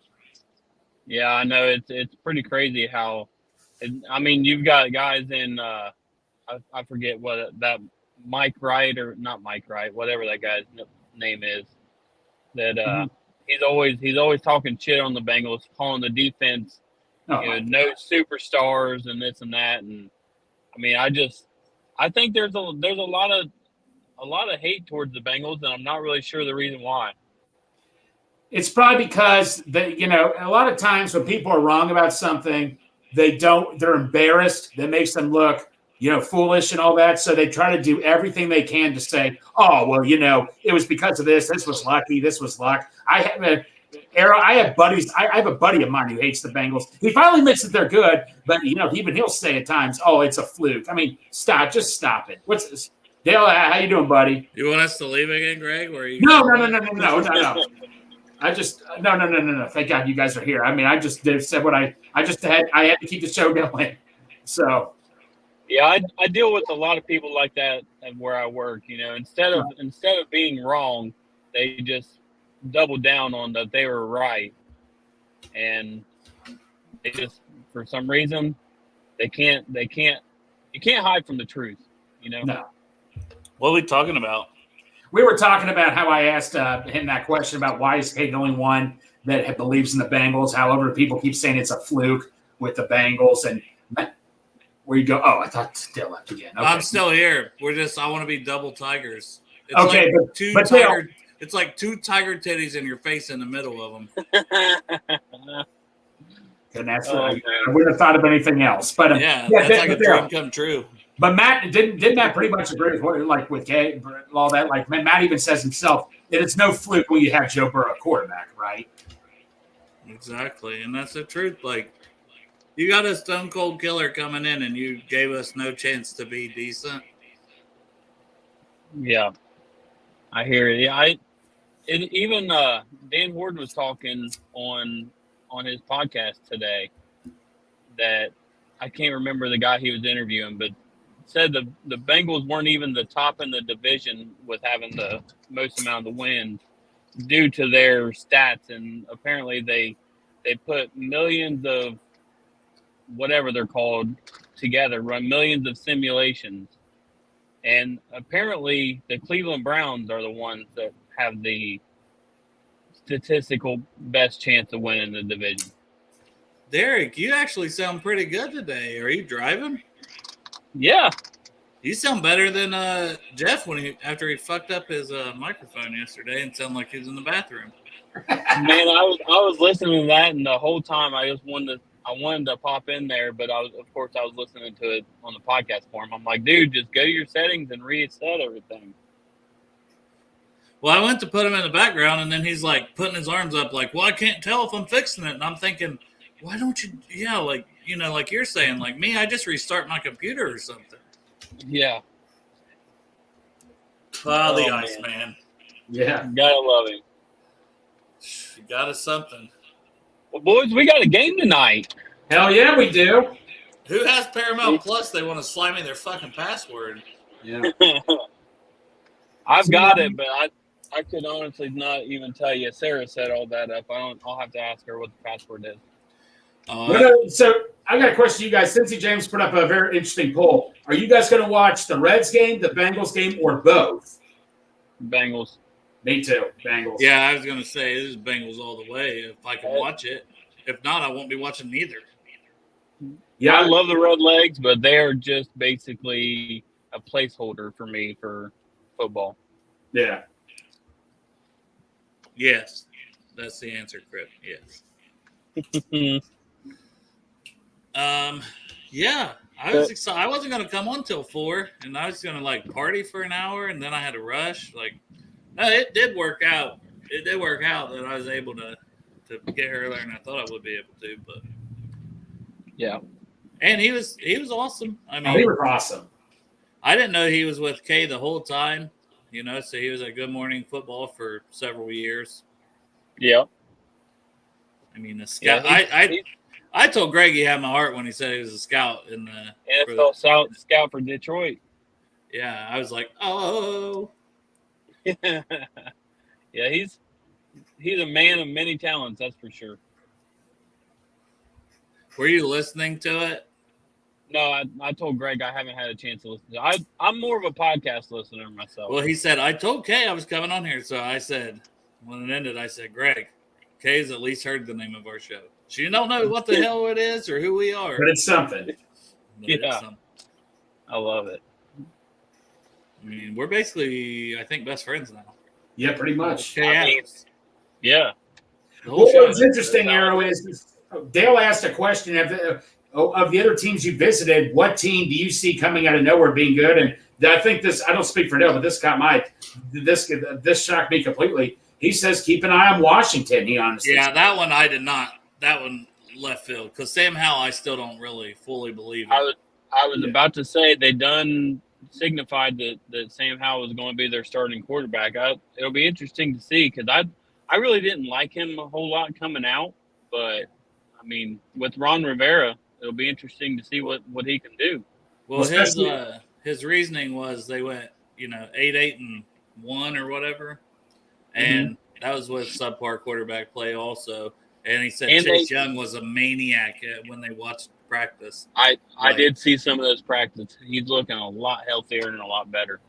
Yeah, I know it's pretty crazy how. I mean, you've got guys in I forget what that Mike Wright or not Mike Wright, whatever that guy's name is. That he's always talking shit on the Bengals, calling the defense, no superstars and this and that. And I mean, I think there's a lot of hate towards the Bengals, and I'm not really sure the reason why. It's probably because a lot of times when people are wrong about something, they're embarrassed. That makes them look, foolish and all that. So they try to do everything they can to say, oh, well, it was because of this. This was lucky. This was luck. I have buddies. I have a buddy of mine who hates the Bengals. He finally admits that they're good, but he'll say at times, oh, it's a fluke. I mean, just stop it. What's this? Dale, how you doing, buddy? You want us to leave again, Greg? Or you No. I just no. Thank God you guys are here. I mean, I just said what I had to keep the show going. So yeah, I deal with a lot of people like that at where I work. Instead of being wrong, they just double down on that they were right, and they just for some reason you can't hide from the truth. No. What are we talking about? We were talking about how I asked him that question about why is Kay the only one that believes in the Bengals. However, people keep saying it's a fluke with the Bengals. And where you go? Oh, I thought Dale left again. Okay. I'm still here. I want to be double tigers. It's okay, like it's like two tiger titties in your face in the middle of them. And that's I wouldn't have thought of anything else. But that's like a dream come true. But Matt didn't Matt pretty much agree with with Kay all that. Like Matt even says himself that it's no fluke when you have Joe Burrow quarterback, right? Exactly, and that's the truth. Like you got a stone cold killer coming in, and you gave us no chance to be decent. Yeah, I hear it. Yeah, even Dan Ward was talking on his podcast today that I can't remember the guy he was interviewing, but said the Bengals weren't even the top in the division with having the most amount of the wins due to their stats, and apparently they put millions of whatever they're called together, run millions of simulations, and apparently the Cleveland Browns are the ones that have the statistical best chance of winning the division. Derek, you actually sound pretty good today. Are you driving? Yeah. You sound better than Jeff after he fucked up his microphone yesterday and sounded like he was in the bathroom. Man, I was listening to that, and the whole time I wanted to pop in there, but I was listening to it on the podcast form. I'm like, dude, just go to your settings and reset everything. Well, I went to put him in the background, and then he's like putting his arms up, like, well, I can't tell if I'm fixing it. And I'm thinking, why don't you? Yeah, like like you're saying, like me, I just restart my computer or something. Yeah. Oh, the Ice Man. Yeah, Gotta love him. You got us something. Well, boys, we got a game tonight. Hell yeah, we do. Who has Paramount Plus? They want to slide me their fucking password. Yeah. I've got it, but I could honestly not even tell you. Sarah set all that up. I'll have to ask her what the password is. So I got a question to you guys. Cincy James put up a very interesting poll. Are you guys going to watch the Reds game, the Bengals game, or both? Bengals. Me too. Bengals. Yeah, I was going to say this is Bengals all the way if I can watch it. If not, I won't be watching neither. Yeah, I love the Red Legs, but they're just basically a placeholder for me for football. Yeah. Yes, that's the answer, Chris. Yes. Yeah, I was excited. I wasn't going to come on till 4, and I was going to party for an hour, and then I had to rush. No, it did work out. It did work out that I was able to get here earlier than I thought I would be able to. But yeah, and he was awesome. I mean, he was awesome. I didn't know he was with Kay the whole time. So he was at Good Morning Football for several years. Yeah. I mean, a scout. Yeah, I told Greg he had my heart when he said he was a scout in the NFL scout for Detroit. Yeah, I was like, oh. Yeah, he's a man of many talents, that's for sure. Were you listening to it? No, I told Greg I haven't had a chance to listen to it. I'm more of a podcast listener myself. Well, he said, I told Kay I was coming on here. So I said, when it ended, I said, Greg, Kay's at least heard the name of our show. She don't know what the hell it is or who we are. But it's something. I love it. I mean, we're basically, I think, best friends now. Yeah, pretty much. Yeah. What's interesting, Arrow, is Dale asked a question of the other teams you visited, what team do you see coming out of nowhere being good? And I think this, I don't speak for Dale, but this shocked me completely. He says, keep an eye on Washington, he honestly said. That one I did not. That one left field. Because Sam Howell, I still don't really fully believe it. I was about to say they done signified that Sam Howell was going to be their starting quarterback. It'll be interesting to see because I really didn't like him a whole lot coming out. But, I mean, with Ron Rivera, it'll be interesting to see what he can do. Well, his reasoning was they went, 8-8-1 or whatever. And that was with subpar quarterback play also. And he said Chase Young was a maniac when they watched practice. I did see some of those practices. He's looking a lot healthier and a lot better.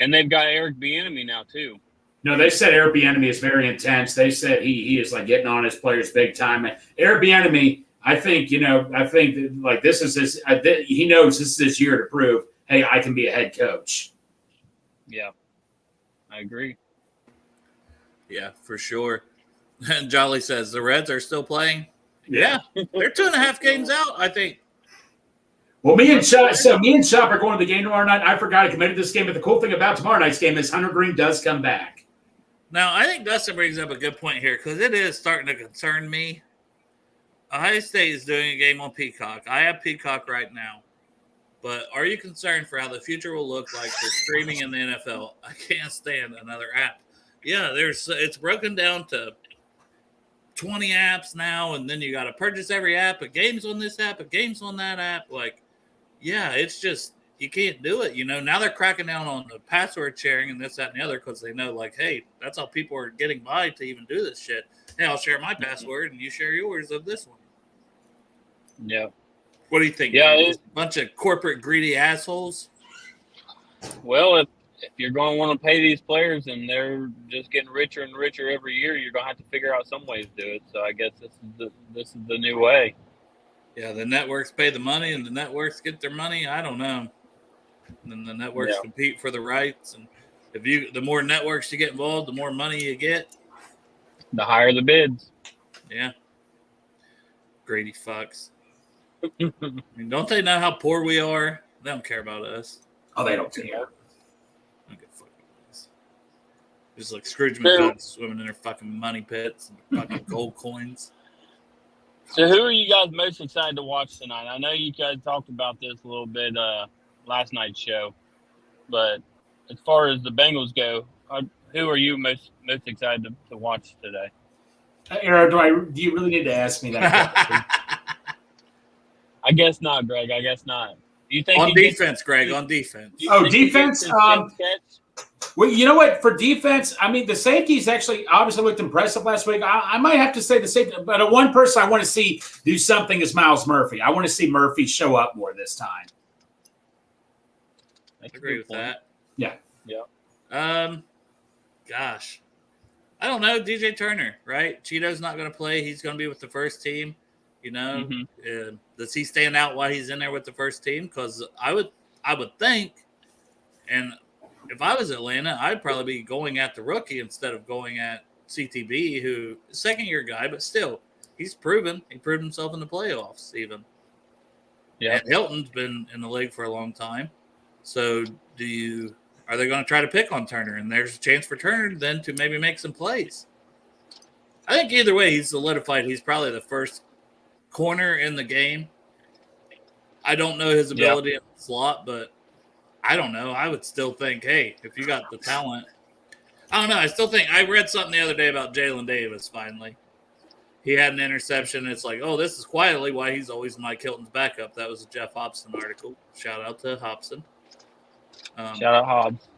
And they've got Eric Bieniemy now too. No, they said Eric Bieniemy is very intense. They said he is like getting on his players big time. And Eric Bieniemy, I think like this is his. He knows this is his year to prove, hey, I can be a head coach. Yeah, I agree. Yeah, for sure. And Jolly says the Reds are still playing. Yeah, they're 2.5 games out, I think. Well, me and Chop are going to the game tomorrow night. I forgot I committed this game, but the cool thing about tomorrow night's game is Hunter Green does come back. Now, I think Dustin brings up a good point here because it is starting to concern me. Ohio State is doing a game on Peacock. I have Peacock right now. But are you concerned for how the future will look like for streaming in the NFL? I can't stand another app. Yeah, it's broken down to 20 apps now, and then you got to purchase every app, a game's on this app, a game's on that app. Like, yeah, it's just, you can't do it. Now they're cracking down on the password sharing and this, that, and the other because they know, like, hey, that's how people are getting by to even do this shit. Hey, I'll share my password and you share yours of this one. Yeah. What do you think? Yeah, a bunch of corporate greedy assholes. Well, if you're going to want to pay these players and they're just getting richer and richer every year, you're going to have to figure out some ways to do it. So I guess this is the new way. Yeah, the networks pay the money and the networks get their money. I don't know. And then the networks compete for the rights, and the more networks you get involved, the more money you get. The higher the bids. Yeah. Greedy fucks. I mean, don't they know how poor we are? They don't care about us. Oh, they don't care. Just like Scrooge McDuck swimming in their fucking money pits and fucking gold coins. So who are you guys most excited to watch tonight? I know you guys talked about this a little bit last night's show, but as far as the Bengals go, who are you most excited to watch today? Aaron, do you really need to ask me that question? I guess not, Greg. I guess not. Do you think on defense, Greg? On defense. Defense. Well, you know what? For defense, I mean, the safeties actually obviously looked impressive last week. I might have to say the safety, but one person I want to see do something is Miles Murphy. I want to see Murphy show up more this time. I agree with that. Yeah. Gosh, I don't know. DJ Turner, right? Cheeto's not going to play. He's going to be with the first team. Does he stand out while he's in there with the first team? Because I would think, and if I was Atlanta, I'd probably be going at the rookie instead of going at CTB, who is second-year guy, but still, he's proven. He proved himself in the playoffs even. Yeah. And Hilton's been in the league for a long time. So are they going to try to pick on Turner? And there's a chance for Turner then to maybe make some plays. I think either way, he's solidified. He's probably the first corner in the game. I don't know his ability in the slot, but I don't know. I would still think, hey, if you got the talent, I don't know. I still think I read something the other day about Jalen Davis. Finally, he had an interception. It's like, oh, this is quietly why he's always Mike Hilton's backup. That was a Jeff Hobson article. Shout out to Hobson. Shout out Hobbs.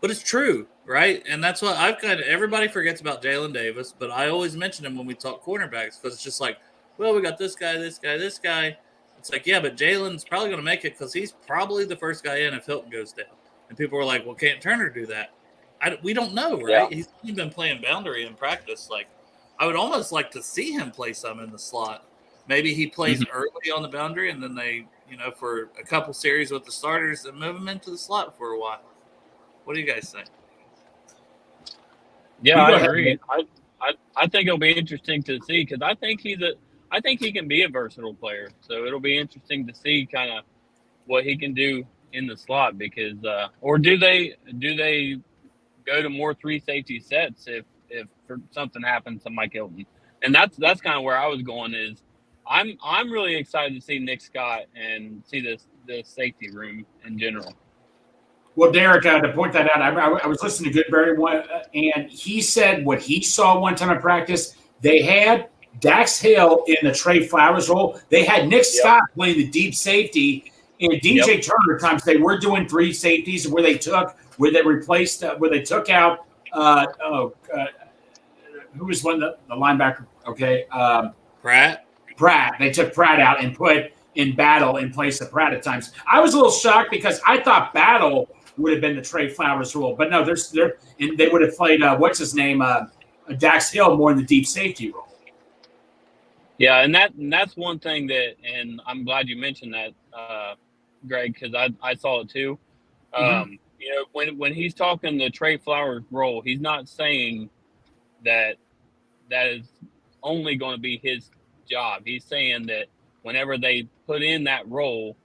But it's true, right? And that's what I've kind of, everybody forgets about Jalen Davis, but I always mention him when we talk cornerbacks because it's just like, well, we got this guy, this guy, this guy. It's like, yeah, but Jalen's probably going to make it because he's probably the first guy in if Hilton goes down. And people were like, well, can't Turner do that? We don't know, right? Yeah. He's only been playing boundary in practice. Like, I would almost like to see him play some in the slot. Maybe he plays early on the boundary and then they, for a couple series with the starters and move him into the slot for a while. What do you guys think? Yeah, I agree. I think it'll be interesting to see because I think he can be a versatile player. So it'll be interesting to see kind of what he can do in the slot because or do they go to more 3 safety sets if something happens to Mike Hilton? And that's kind of where I was going is I'm really excited to see Nick Scott and see this safety room in general. Well, Derek, to point that out, I was listening to Goodberry and he said what he saw one time in practice, they had Dax Hill in the Trey Flowers role. They had Nick Scott playing the deep safety, and DJ Turner times they were doing 3 safeties where they took out who was one the linebacker? Okay, Pratt. They took Pratt out and put in Battle in place of Pratt at times. I was a little shocked because I thought Battle would have been the Trey Flowers role, but no, and they would have played what's his name, Dax Hill more in the deep safety role. Yeah, and that's one thing that, and I'm glad you mentioned that, Greg, because I saw it too. When he's talking the Trey Flowers role, he's not saying that is only going to be his job. He's saying that whenever they put in that role,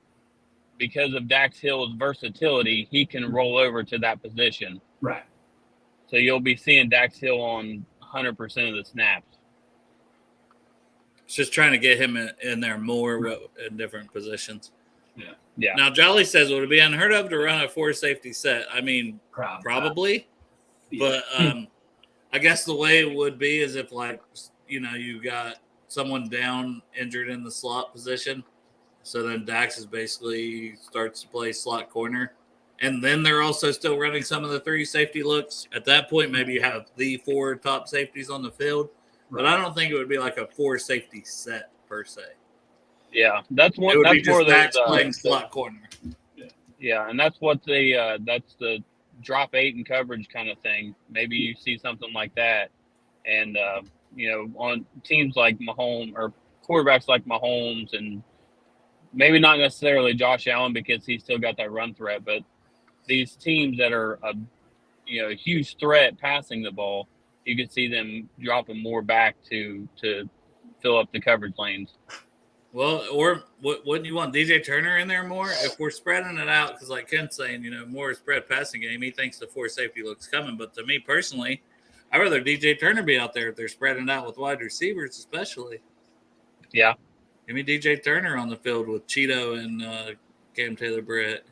because of Dax Hill's versatility, he can roll over to that position. Right. So you'll be seeing Dax Hill on 100% of the snaps. It's just trying to get him in there more in different positions. Yeah. Now, Jolly says, would it be unheard of to run a 4 safety set? I mean, probably. Yeah. But I guess the way it would be is if, you got someone down injured in the slot position. So then Dax is basically starts to play slot corner. And then they're also still running some of the 3 safety looks. At that point, maybe you have the 4 top safeties on the field. Right. But I don't think it would be like a 4 safety set per se. Yeah, that's one. It would that's be just more Dax playing slot corner. Yeah, and that's what that's the drop 8 in coverage kind of thing. Maybe you see something like that. And, on teams like Mahomes or quarterbacks like Mahomes and maybe not necessarily Josh Allen because he's still got that run threat, but these teams that are a huge threat passing the ball, you could see them dropping more back to fill up the coverage lanes. Well, or wouldn't you want DJ Turner in there more? If we're spreading it out, because like Ken's saying, more spread passing game, he thinks the 4 safety looks coming. But to me personally, I'd rather DJ Turner be out there if they're spreading out with wide receivers, especially. Yeah. Give me DJ Turner on the field with Cheeto and Cam Taylor-Britt.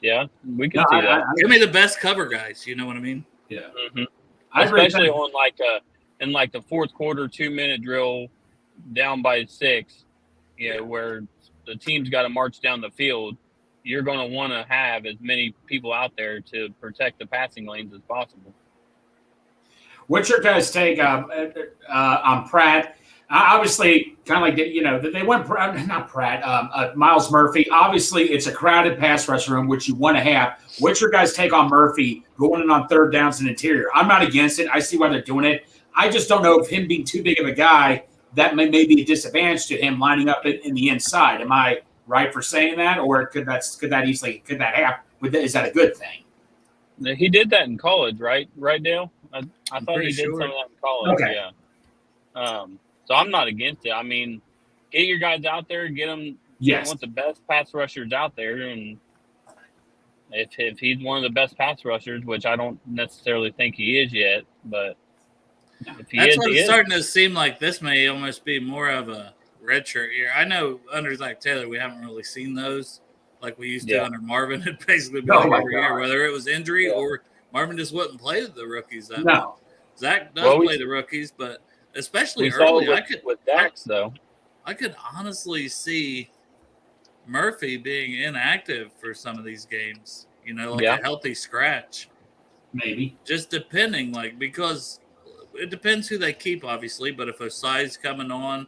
We can see that. Give me the best cover guys. You know what I mean? Yeah. Mm-hmm. Especially on in the fourth quarter 2-minute drill down by 6, where the team's got to march down the field. You're going to want to have as many people out there to protect the passing lanes as possible. What's your guys' take on Pratt? Obviously, kind of like they went not Pratt, Miles Murphy. Obviously, it's a crowded pass rush room, which you want to have. What's your guys' take on Murphy going in on 3rd downs and interior? I'm not against it. I see why they're doing it. I just don't know if him being too big of a guy that may be a disadvantage to him lining up in the inside. Am I right for saying that, or could that happen? Is that a good thing? He did that in college, right? Right, Dale? I thought he did some of that in college. Okay. Yeah. So I'm not against it. I mean, get your guys out there, get them. Yes. You want the best pass rushers out there, and if he's one of the best pass rushers, which I don't necessarily think he is yet, but if he That's is, what he it's is. starting to seem like. This may almost be more of a redshirt year. I know under Zach Taylor, we haven't really seen those like we used to under Marvin. It'd basically be Oh like my every year, God. whether it was injury or Marvin just wouldn't play the rookies that much. No. Zach does play the rookies, but especially We saw early, it with Dax, though. I could honestly see Murphy being inactive for some of these games, you know, like a healthy scratch. Maybe. Just depending, because it depends who they keep, obviously, but if Osai's coming on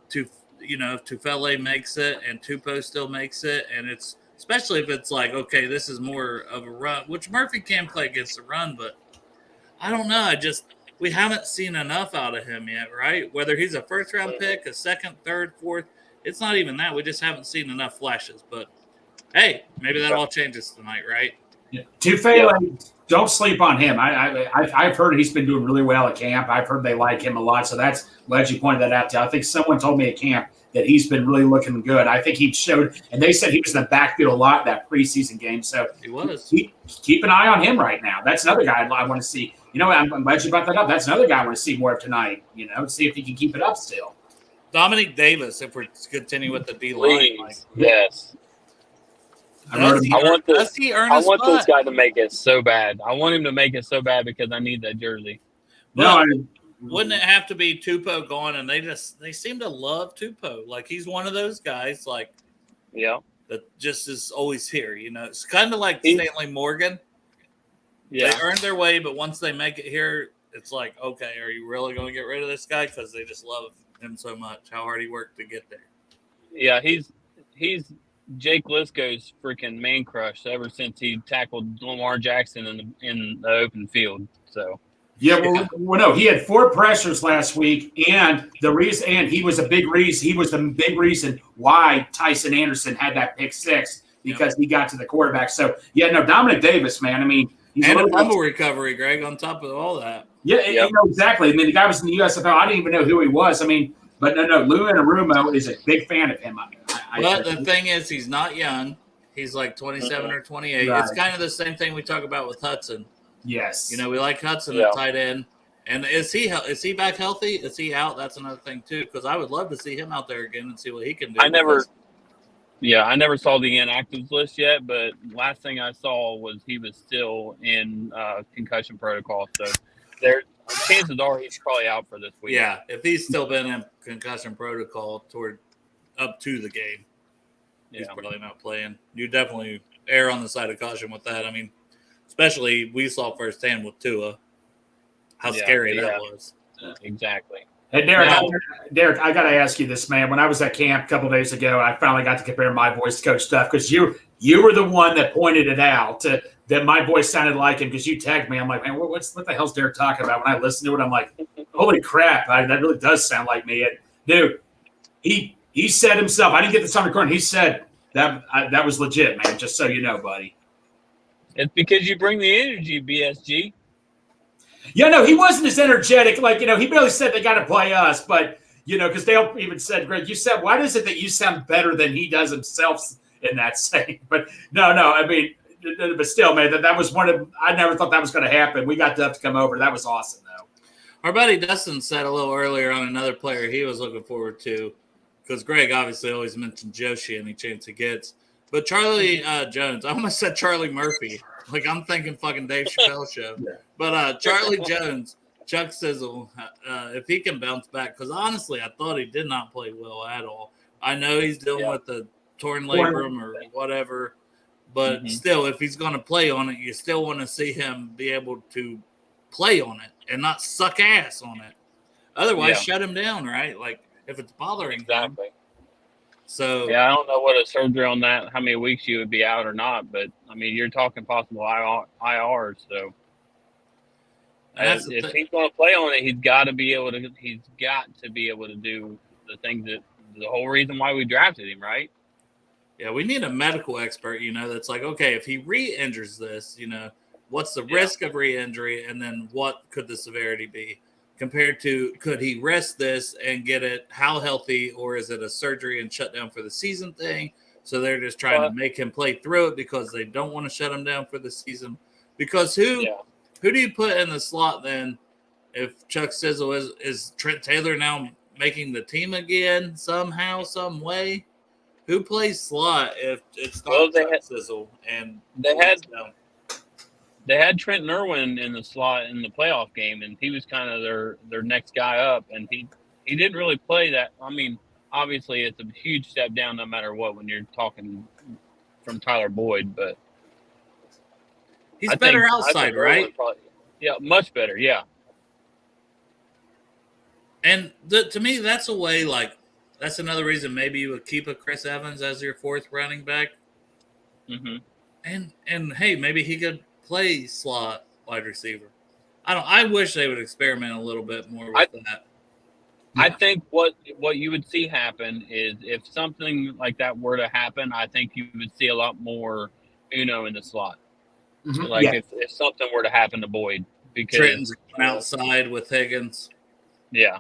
to, if Tufele makes it and Tupou still makes it, and it's, especially if it's like, okay, this is more of a run, which Murphy can play against the run, but I don't know. We haven't seen enough out of him yet, right? Whether he's a first-round pick, a second, third, fourth, it's not even that. We just haven't seen enough flashes. But, hey, maybe that all changes tonight, right? Yeah. Tufele, don't sleep on him. I've heard he's been doing really well at camp. I've heard they like him a lot. So that's glad you pointed that out to. I think someone told me at camp that he's been really looking good. I think he showed, and they said he was in the backfield a lot that preseason game. So he was. Keep an eye on him right now. That's another guy I want to see. I'm glad you brought that up. That's another guy I want to see more of tonight. See if he can keep it up still. Dominic Davis, if we're continuing with the D line. Yes. I want this guy to make it so bad. I want him to make it so bad because I need that jersey. Wouldn't it have to be Tupou going? And they seem to love Tupou. Like he's one of those guys, that just is always here. It's kind of like Stanley Morgan. Yeah, they earned their way, but once they make it here, it's like, okay, are you really going to get rid of this guy because they just love him so much? How hard he worked to get there. Yeah, he's Jake Lisco's freaking man crush ever since he tackled Lamar Jackson in the open field. So yeah, no, he had 4 pressures last week, and he was a big reason. He was the big reason why Tyson Anderson had that pick 6 because he got to the quarterback. So Dominic Davis, man. I mean, he's a fumble recovery, Greg, on top of all that. Yeah, exactly. I mean, the guy was in the USFL. I didn't even know who he was. I mean, but no, Lou Anarumo is a big fan of him. But the thing is, he's not young. He's like 27 or 28. Right. It's kind of the same thing we talk about with Hudson. Yes. We like Hudson at tight end. And is he back healthy? Is he out? That's another thing, too, because I would love to see him out there again and see what he can do. I never saw the inactives list yet, but last thing I saw was he was still in concussion protocol. So chances are he's probably out for this week. Yeah, if he's still been in concussion protocol up to the game, he's probably not playing. You definitely err on the side of caution with that. I mean, especially we saw firsthand with Tua how scary that was. Exactly. Hey, Derek, I got to ask you this, man. When I was at camp a couple of days ago, I finally got to compare my voice to Coach Duff because you were the one that pointed it out that my voice sounded like him because you tagged me. I'm like, man, what the hell's Derek talking about? When I listened to it, I'm like, holy crap, that really does sound like me. And, dude, he said himself, I didn't get this on recording. He said that was legit, man, just so you know, buddy. It's because you bring the energy, BSG. Yeah, no, he wasn't as energetic. Like, he barely said they got to play us. But, because Dale even said, Greg, you said, why is it that you sound better than he does himself in that saying? But, no, I mean, but still, man, that was I never thought that was going to happen. We got Duff to come over. That was awesome, though. Our buddy Dustin said a little earlier on another player he was looking forward to, because Greg obviously always mentioned Joshi any chance he gets. But Charlie Jones, I almost said Charlie Murphy. Like, I'm thinking fucking Dave Chappelle show. Yeah. But Charlie Jones, Chuck Sizzle, if he can bounce back, because honestly, I thought he did not play well at all. I know he's dealing with the torn labrum or whatever, but still, if he's going to play on it, you still want to see him be able to play on it and not suck ass on it. Otherwise, shut him down, right? Like, if it's bothering him. So I don't know what a surgery on that, how many weeks you would be out or not, but I mean, you're talking possible IR. So if he's going to play on it, he's got to be able to do the things that the whole reason why we drafted him, right? Yeah, we need a medical expert, that's like, okay, if he re-injures this, what's the risk of re-injury, and then what could the severity be? Compared to, could he risk this and get it how healthy, or is it a surgery and shut down for the season thing? So they're just trying to make him play through it because they don't want to shut him down for the season. Because who do you put in the slot then if Chuck Sizzle is Trent Taylor now making the team again somehow, some way? Who plays slot if it's Well, not Sizzle? And they had Trent Irwin in the slot in the playoff game, and he was kind of their next guy up, and he didn't really play that. I mean, obviously it's a huge step down no matter what when you're talking from Tyler Boyd, but he's better outside, right? Yeah, much better. Yeah. And to me, that's a way, like, that's another reason maybe you would keep a Chris Evans as your fourth running back. Mm-hmm. And hey, maybe he could play slot wide receiver. I wish they would experiment a little bit more with that. I think what you would see happen is if something like that were to happen, I think you would see a lot more Uno in the slot. Mhm. Like if something were to happen to Boyd, because Trenton's outside with Higgins. Yeah.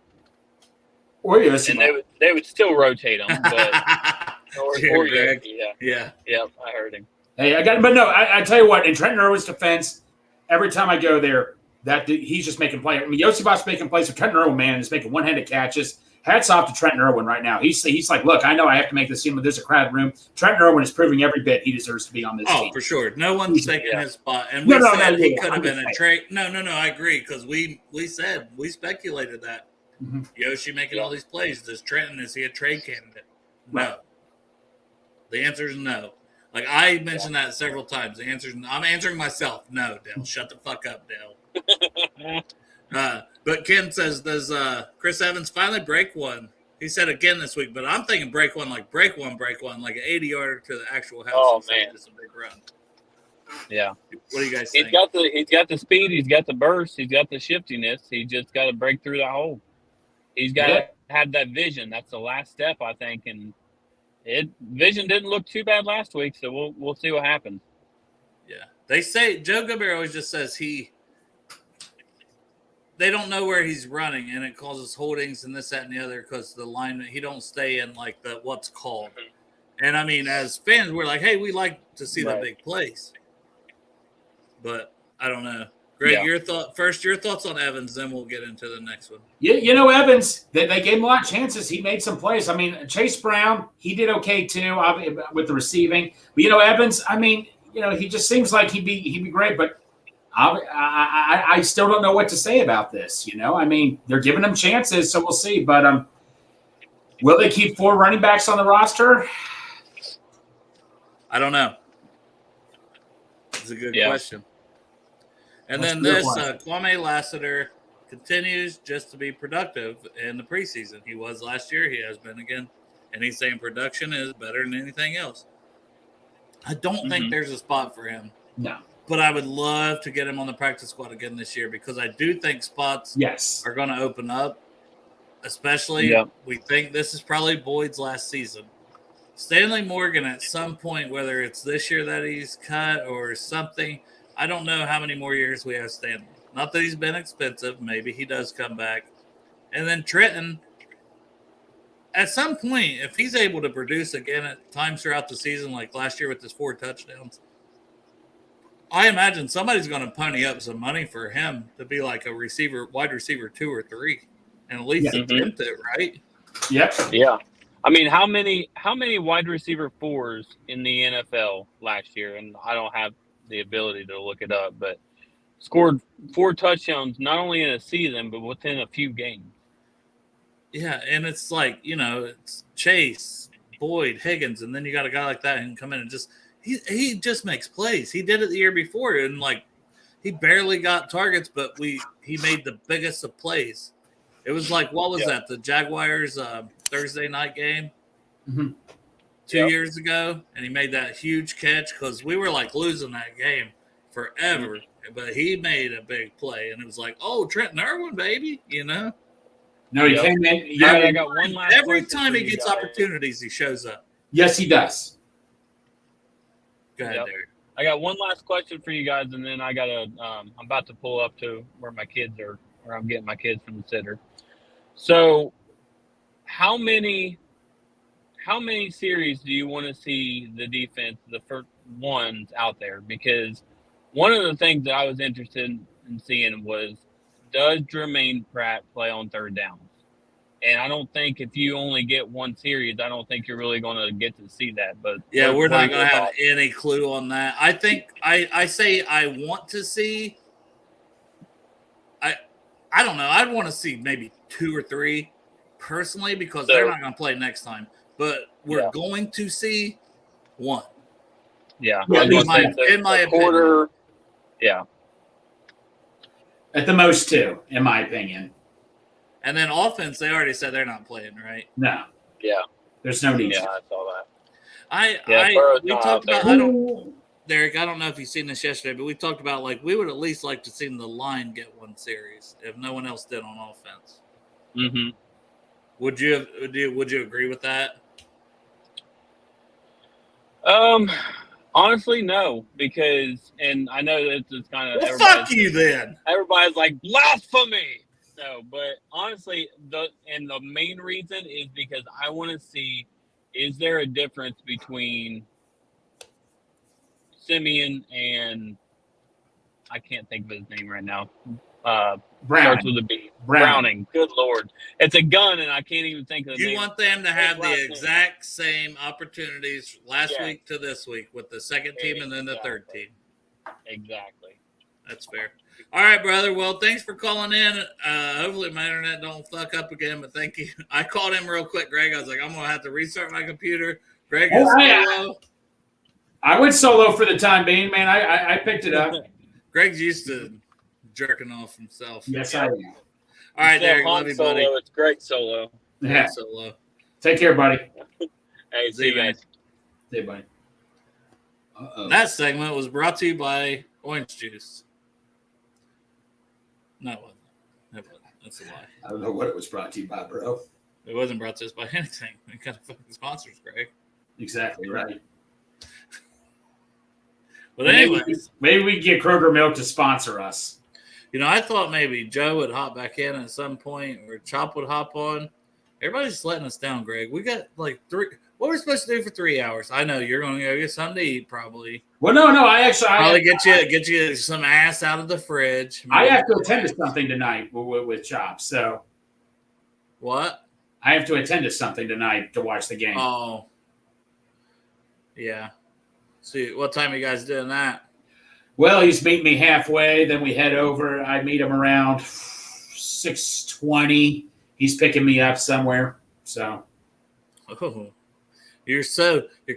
Or and they would still rotate him, but or Greg. yeah, I heard him. Hey, I tell you what, in Trenton Irwin's defense, every time I go there, he's just making plays. I mean, Yosibot's making plays, so Trenton Irwin, man, is making one-handed catches. Hats off to Trenton Irwin right now. He's like, look, I know I have to make this team, but there's a crowded room. Trenton Irwin is proving every bit he deserves to be on this team. Oh, for sure. No one's taking his spot. And we said he could have been a trade. No, I agree, because we speculated that. Mm-hmm. Yoshi making all these plays. Is he a trade candidate? No. Right. The answer is no. Like, I mentioned that several times. The answer is no. I'm answering myself. No, Dale. Shut the fuck up, Dale. But Ken says, does Chris Evans finally break one? He said again this week, but I'm thinking break one, like break one, like an 80-yarder to the actual house. Oh, man. It's a big run. Yeah. What do you guys think? He's got the speed. He's got the burst. He's got the shiftiness. He just got to break through that hole. He's got to have that vision. That's the last step, I think. And vision didn't look too bad last week, so we'll see what happens. Yeah. They say Joe Goodberry always just says they don't know where he's running, and it causes holdings and this, that, and the other because the line he don't stay in like the what's called. And I mean, as fans, we're like, hey, we like to see the big plays. But I don't know. Greg, your thoughts on Evans, then we'll get into the next one. Yeah, Evans, they gave him a lot of chances. He made some plays. I mean, Chase Brown, he did okay too with the receiving. But Evans, I mean, he just seems like he'd be great. But I still don't know what to say about this. I mean, they're giving him chances, so we'll see. But will they keep 4 running backs on the roster? I don't know. It's a good question. And then Kwame Lassiter continues just to be productive in the preseason. He was last year. He has been again. And he's saying production is better than anything else. I don't think there's a spot for him. No. But I would love to get him on the practice squad again this year because I do think spots are going to open up. Especially, we think this is probably Boyd's last season. Stanley Morgan at some point, whether it's this year that he's cut or something, I don't know how many more years we have Stanley. Not that he's been expensive. Maybe he does come back. And then Trenton, at some point, if he's able to produce again at times throughout the season, like last year with his 4 touchdowns, I imagine somebody's going to pony up some money for him to be like a wide receiver 2 or 3, and at least attempt it, right? Yep. Yeah. I mean, how many wide receiver 4s in the NFL last year? And I don't have the ability to look it up, but scored 4 touchdowns not only in a season but within a few games. Yeah, and it's like, it's Chase, Boyd, Higgins, and then you got a guy like that who can come in and just he just makes plays. He did it the year before, and like he barely got targets, but he made the biggest of plays. It was like, what was that? The Jaguars Thursday night game 2 years ago, and he made that huge catch because we were like losing that game forever, but he made a big play, and it was like, oh, Trenton Irwin, baby, No, he came in. I got one last every time he gets opportunities, he shows up. Yes, he does. Go ahead, Derek. I got one last question for you guys, and then I got I'm about to pull up to where my kids are, where I'm getting my kids from the sitter. So, how many series do you want to see the defense, the first ones out there? Because one of the things that I was interested in seeing was, does Jermaine Pratt play on third downs? And I don't think if you only get one series, I don't think you're really going to get to see that. But yeah, we're not going to have thoughts? any clue on that. I think I say I want to see. I don't know. I'd want to see maybe 2 or 3 personally because they're not going to play next time. But we're going to see 1. Yeah, in my opinion. Yeah. At the most 2, in my opinion. And then offense, they already said they're not playing, right? No. Yeah. There's no need. Yeah, I saw that. We talked about. Derek, I don't know if you've seen this yesterday, but we talked about we would at least like to see the line get 1 series if no one else did on offense. Mm-hmm. Would you agree with that? Honestly, no, because and I know that it's kind of fuck you then. Everybody's like blasphemy. No, but honestly, the main reason is because I want to see is there a difference between Simeon and I can't think of his name right now. Starts with a B. Browning. Good Lord. It's a gun, and I can't even think of the name. You want them to have the exact same opportunities last week to this week with the second team and then the third team. Exactly. That's fair. All right, brother. Well, thanks for calling in. Hopefully my internet don't fuck up again, but thank you. I called him real quick, Greg. I was like, I'm going to have to restart my computer. Greg is solo. I went solo for the time being, man. I picked it up. Greg's used to jerking off himself. Yes, I am. All right, Derek. Love you, buddy. It's great solo. Yeah. Solo. Take care, buddy. Hey, see you guys. See you, buddy. That segment was brought to you by Orange Juice. No, it wasn't. That's a lie. I don't know what it was brought to you by, bro. It wasn't brought to us by anything. We kind of fucking sponsors, Greg. Exactly right. But anyways, maybe we can get Kroger Milk to sponsor us. I thought maybe Joe would hop back in at some point or Chop would hop on. Everybody's just letting us down, Greg. We got 3. What we're supposed to do for 3 hours? I know you're going to go get something to eat, probably. Well, no. I get you some ass out of the fridge. I have to attend to something tonight with Chop. So what? I have to attend to something tonight to watch the game. Oh, yeah. See, what time are you guys doing that? Well, he's meeting me halfway. Then we head over. I meet him around 6:20. He's picking me up somewhere. So, you're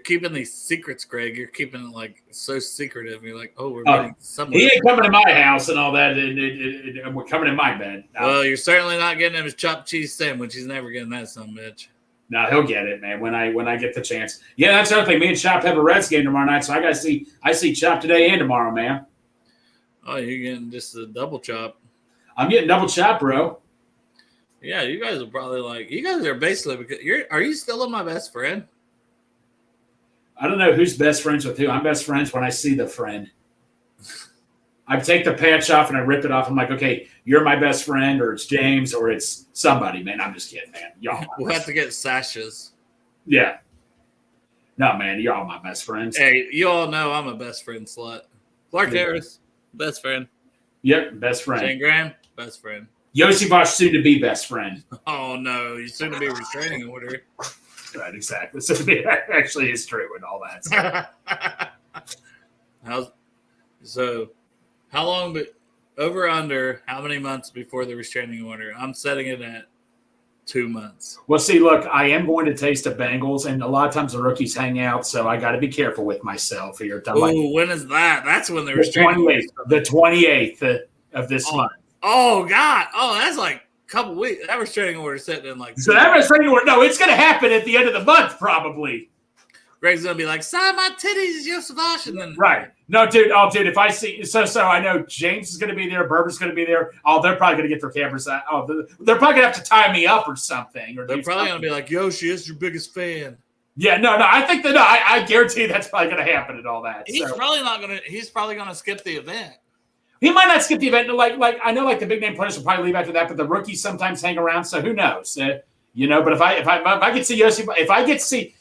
keeping these secrets, Greg. You're keeping it so secretive. You're like, we're meeting somewhere. He ain't coming to my house and all that, and we're coming in my bed. Well, you're certainly not getting him his chopped cheese sandwich. He's never getting that son of a bitch. No, he'll get it, man. When I get the chance. Yeah, that's the other thing. Me and Chop have a Reds game tomorrow night, so I see Chop today and tomorrow, man. Oh, you're getting just a double chop. I'm getting double chop, bro. Yeah, you guys are probably you guys are basically are you still my best friend? I don't know who's best friends with who. I'm best friends when I see the friend. I take the patch off and I rip it off. I'm like, okay, you're my best friend, or it's James, or it's somebody, man. I'm just kidding, man. Y'all. We'll have to get sashes. Yeah. No, man, you're all my best friends. Hey, you all know I'm a best friend slut. Clark Harris, best friend. Yep, best friend. Shane Graham, best friend. Yosivach, soon to be best friend. Oh no, you soon to be restraining order. Right, exactly. So actually, it's true and all that. So. How long, over under, how many months before the restraining order? I'm setting it at 2 months. Well, see, look, I am going to taste the Bengals, and a lot of times the rookies hang out, so I got to be careful with myself here. Oh, when is that? That's when the restraining order. The 28th of this month. Oh, God. Oh, that's a couple weeks. That restraining order is sitting in So that restraining order, no, it's going to happen at the end of the month, probably. Greg's going to be like, sign my titties, Yosivach, and then. Right. No, dude. Oh, dude. If I see, so I know James is going to be there. Berber's going to be there. Oh, they're probably going to get their cameras out. Oh, they're probably going to have to tie me up or something. Or they're probably going to be like, Yoshi is your biggest fan. Yeah, no. I think that I guarantee that's probably going to happen and all that. He's probably not going to. He's probably going to skip the event. He might not skip the event. Like I know, the big name players will probably leave after that, but the rookies sometimes hang around. So who knows? But if I get to see Yoshi, if I get to see.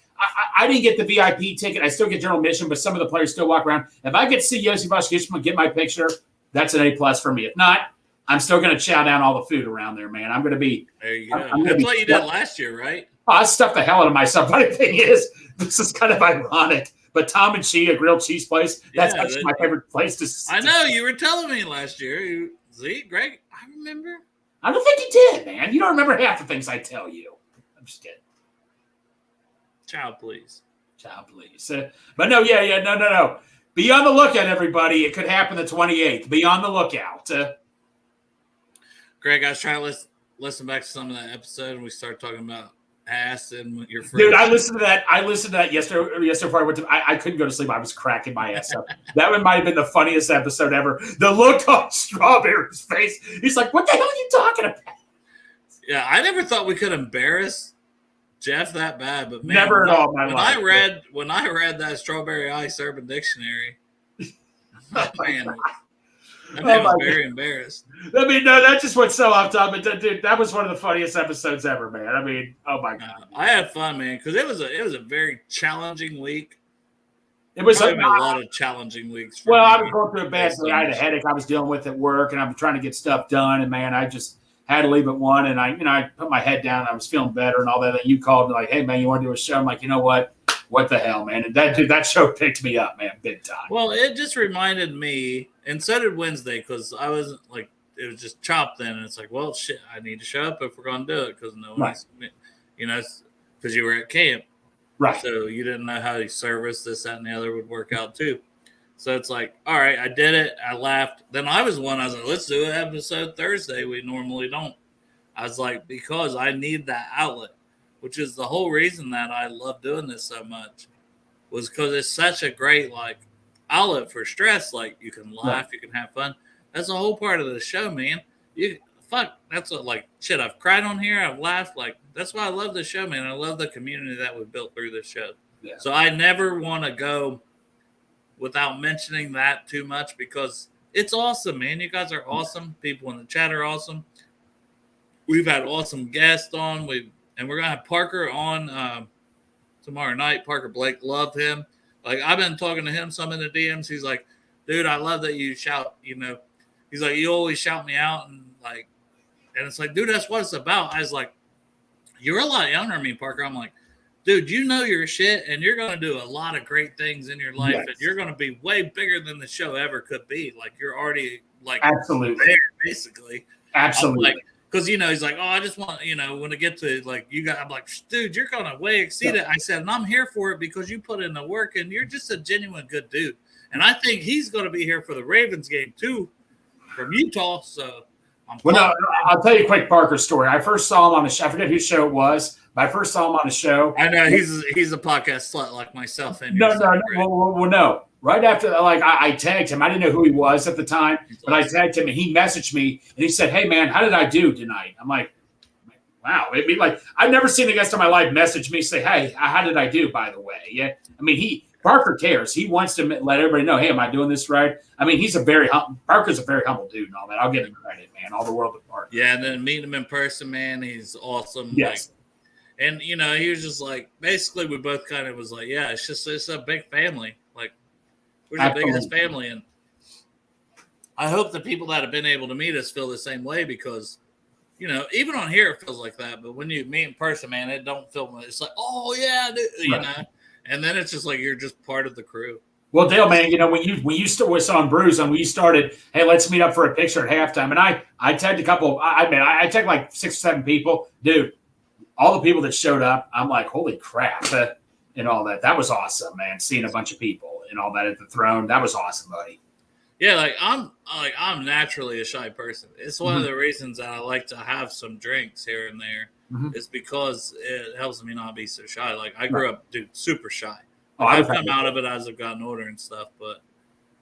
I didn't get the VIP ticket. I still get general admission, but some of the players still walk around. If I get to see Yossi Vashkishma get my picture, that's an A+ for me. If not, I'm still going to chow down all the food around there, man. I'm going to be. There you go. That's what you did last year, right? Oh, I stuffed the hell out of myself. But the thing is, this is kind of ironic. But Tom and Chi, a grilled cheese place, that's actually my favorite place to. I know you were telling me last year. See, Greg, I remember. I don't think you did, man. You don't remember half the things I tell you. I'm just kidding. Child, please. Child, please. But no, no. Be on the lookout, everybody. It could happen the 28th. Be on the lookout. Greg, I was trying to listen back to some of that episode, and we started talking about ass and your friends. Dude, I listened to that yesterday before I went to. I couldn't go to sleep. I was cracking my ass up. That one might have been the funniest episode ever. The look on Strawberry's face. He's like, "What the hell are you talking about?" Yeah, I never thought we could embarrass Jeff that bad, but man, never at all. When I read that Strawberry Ice Urban Dictionary, man was very embarrassed. I mean, no, that just went so off topic. Dude, that was one of the funniest episodes ever, man. I mean, oh my god, I had fun, man, because it was a very challenging week. It was a lot of challenging weeks. I was going through a bad day. I had a headache I was dealing with at work, and I'm trying to get stuff done. And man, I just had to leave at 1, and I put my head down. And I was feeling better and all that. And you called me like, "Hey, man, you want to do a show?" I'm like, you know what? What the hell, man? And that show picked me up, man, big time. Well, it just reminded me, and so did Wednesday, because I wasn't like, it was just chopped then. And it's like, well, shit, I need to show up if we're going to do it, because no one's, because you were at camp. Right. So you didn't know how you service this, that, and the other would work out too. So it's like, all right, I did it. I laughed. Then I was like, let's do an episode Thursday. We normally don't. I was like, because I need that outlet, which is the whole reason that I love doing this so much, was because it's such a great outlet for stress. Like, you can laugh, you can have fun. That's the whole part of the show, man. That's what, shit, I've cried on here. I've laughed. That's why I love this show, man. I love the community that we built through this show. Yeah. So I never want to go without mentioning that too much, because it's awesome, man. You guys are awesome. People in the chat are awesome. We've had awesome guests on. And we're going to have Parker on tomorrow night. Parker Blake, love him. I've been talking to him some in the DMs. He's like, dude, I love that you shout, He's like, you always shout me out. And it's like, dude, that's what it's about. I was like, you're a lot younger than me, Parker. I'm like, dude, you know your shit, and you're going to do a lot of great things in your life, and you're going to be way bigger than the show ever could be. You're already, absolutely there, basically. Absolutely. Because, he's like, oh, I just want, when I get to, you got, I'm like, dude, you're going to way exceed it. I said, and I'm here for it because you put in the work, and you're just a genuine good dude. And I think he's going to be here for the Ravens game, too, from Utah. So, I'll tell you a quick Parker story. I first saw him on a show. I forget whose show it was, but I first saw him on a show. I know he's a podcast slut like myself. And no. Right after, I tagged him. I didn't know who he was at the time, but I tagged him, and he messaged me, and he said, "Hey, man, how did I do tonight?" I'm like, wow. I mean, I've never seen a guest in my life message me, say, "Hey, how did I do, by the way?" Yeah. I mean, Parker cares. He wants to let everybody know, hey, am I doing this right? I mean, Parker's a very humble dude and all that. I'll give him credit, man. All the world of Parker. Yeah, and then meeting him in person, man, he's awesome. Yes. And, he was just basically we both kind of was like, yeah, it's a big family. We're the biggest family. And I hope the people that have been able to meet us feel the same way, because, even on here, it feels like that. But when you meet in person, man, it don't feel, it's like, oh, yeah, dude, And then it's just you're just part of the crew. Well, Dale, man, when you was on Bruce and we started, hey, let's meet up for a picture at halftime. And I tagged a couple. I tagged 6 or 7 people, dude. All the people that showed up, I'm like, holy crap, and all that. That was awesome, man. Seeing a bunch of people and all that at the throne, that was awesome, buddy. Yeah, I'm naturally a shy person. It's one of the reasons that I like to have some drinks here and there. It's because it helps me not be so shy. I grew up, dude, super shy. I've come out of it as I've gotten older and stuff, but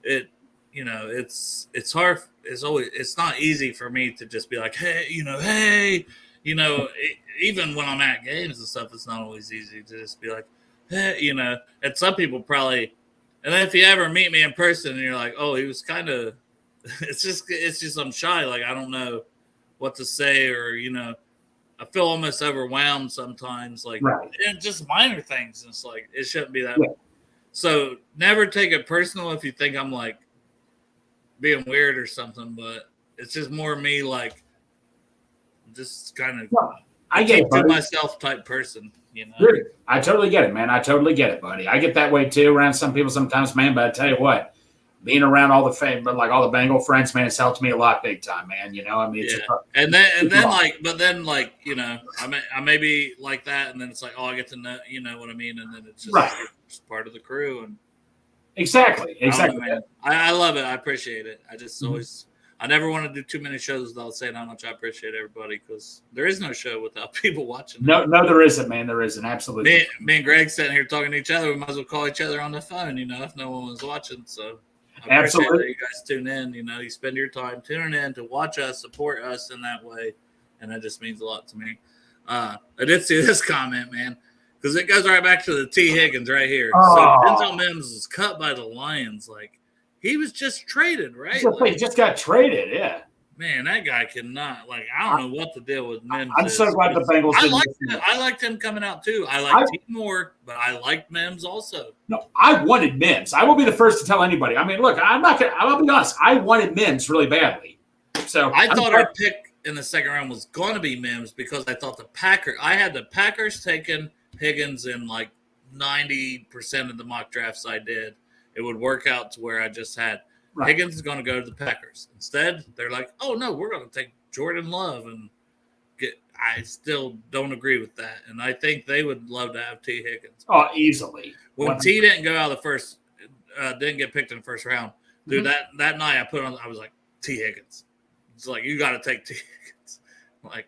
it's hard. It's not easy for me to just be like, hey, even when I'm at games and stuff, it's not always easy to just be like, hey, and some people probably, and then if you ever meet me in person and you're like, oh, he was kind of, it's just I'm shy. I don't know what to say, or, I feel almost overwhelmed sometimes, and just minor things. And it's it shouldn't be that. Yeah. So never take it personal if you think I'm being weird or something. But it's just more me, like, just kind of I get keep it, to buddy. myself type person, you know. Dude, I totally get it, man. I totally get it, buddy. I get that way too around some people sometimes, man. But I tell you what, being around all the Bengal friends, man, it's helped me a lot, big time, man. You know, I mean, it's and then like, you know, I may be like that, and then it's like, oh, I get to know, you know what I mean, and then it's just, it's part of the crew, and exactly. I love it. I appreciate it. I just always. I never want to do too many shows without saying how much I appreciate everybody, because there is no show without people watching. No, there isn't, man. There isn't. Absolutely. Me and Greg sitting here talking to each other. We might as well call each other on the phone, you know, if no one was watching. So I appreciate that you guys tune in. You know, you spend your time tuning in to watch us, support us in that way, and that just means a lot to me. I did see this comment, man, because it goes right back to the T. Higgins right here. Oh. So Denzel Mims was cut by the Lions, like. He was just traded, right? He just got traded, yeah. Man, that guy cannot. Like, I don't know what the deal with Mims. I'm so glad the Bengals. I liked him coming out too. I liked him more, but I liked Mims also. No, I wanted Mims. I will be the first to tell anybody. I mean, look, I'll be honest. I wanted Mims really badly. So I thought our pick in the second round was going to be Mims, because I thought I had the Packers taking Higgins in like 90% of the mock drafts I did. It would work out to where I just had Higgins is going to go to the Packers. Instead, they're like, oh, no, we're going to take Jordan Love. And I still don't agree with that. And I think they would love to have T. Higgins. Oh, easily. When T didn't go out of the first, didn't get picked in the first round, dude, that night I was like, T. Higgins. It's like, you got to take T. Higgins. Like,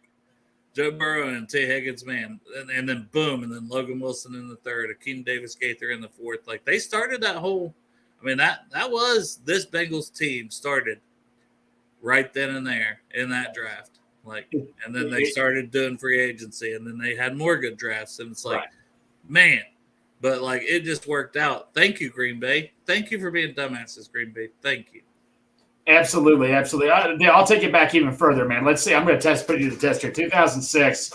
Joe Burrow and T. Higgins, man. And then boom, and then Logan Wilson in the third, Akeem Davis-Gaither in the fourth. Like, they started that whole – I mean, that was – this Bengals team started right then and there in that draft. Like, and then they started doing free agency, and then they had more good drafts. And it's like, man. But, like, it just worked out. Thank you, Green Bay. Thank you for being dumbasses, Green Bay. Thank you. Absolutely. I'll take it back even further, man. Let's see. I'm going to put you to the test here. 2006,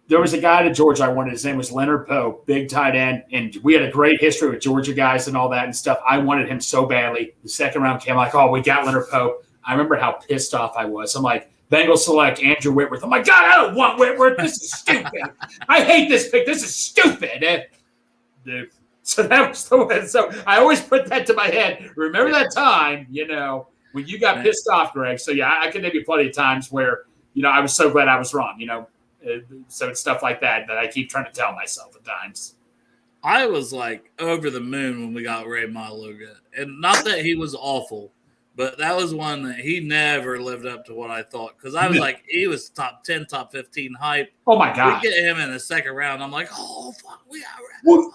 there was a guy at Georgia I wanted. His name was Leonard Poe, big tight end, and we had a great history with Georgia guys and all that and stuff. I wanted him so badly. The second round came, like, oh, we got Leonard Poe. I remember how pissed off I was. I'm like, Bengals select Andrew Whitworth. I'm like, God, I don't want Whitworth. This is stupid. I hate this pick. This is stupid. Dude. So that was the one. So I always put that to my head. Remember that time, you know, when you got pissed off, Greg. So, yeah, I can name you plenty of times where, you know, I was so glad I was wrong, you know. So it's stuff like that I keep trying to tell myself at times. I was, like, over the moon when we got Ray Maluga. And not that he was awful, but that was one that he never lived up to what I thought. Because I was like, he was top 10, top 15 hype. Oh, my God. We get him in the second round. I'm like, oh, fuck, we got Ray.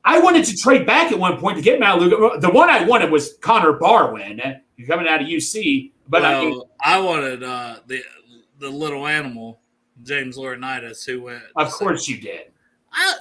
I wanted to trade back at one point to get Maluga. The one I wanted was Connor Barwin, coming out of UC. But I wanted the little animal, James Laurinaitis, who went. Of course you did. I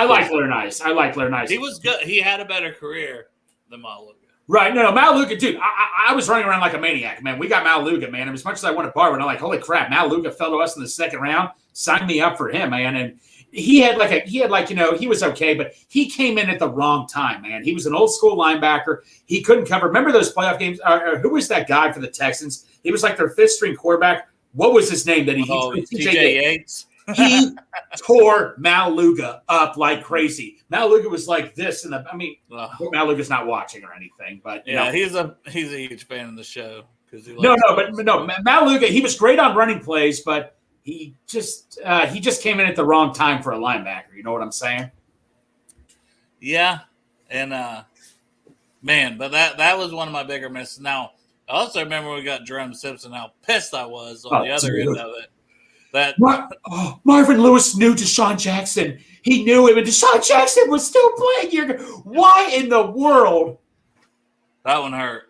like Laurinaitis. He was good. He had a better career than Maluga. Right. No, Maluga, dude, I was running around like a maniac, man. We got Maluga, man. And as much as I wanted Barwin, I'm like, holy crap, Maluga fell to us in the second round. Sign me up for him, man. And he had you know, he was okay, but he came in at the wrong time, man. He was an old school linebacker. He couldn't cover. Remember those playoff games? Who was that guy for the Texans? He was like their fifth string quarterback. What was his name? TJ Yates. He tore Maluga up like crazy. Maluga was like this, and Maluga's not watching or anything, but you know. he's a huge fan of the show because Maluga. He was great on running plays, but he just came in at the wrong time for a linebacker. You know what I'm saying? Yeah, and man, but that was one of my bigger misses. Now, I also remember when we got Jerome Simpson, how pissed I was on the other end of it. Marvin Lewis knew Deshaun Jackson. He knew him, and Deshaun Jackson was still playing. Why in the world? That one hurt.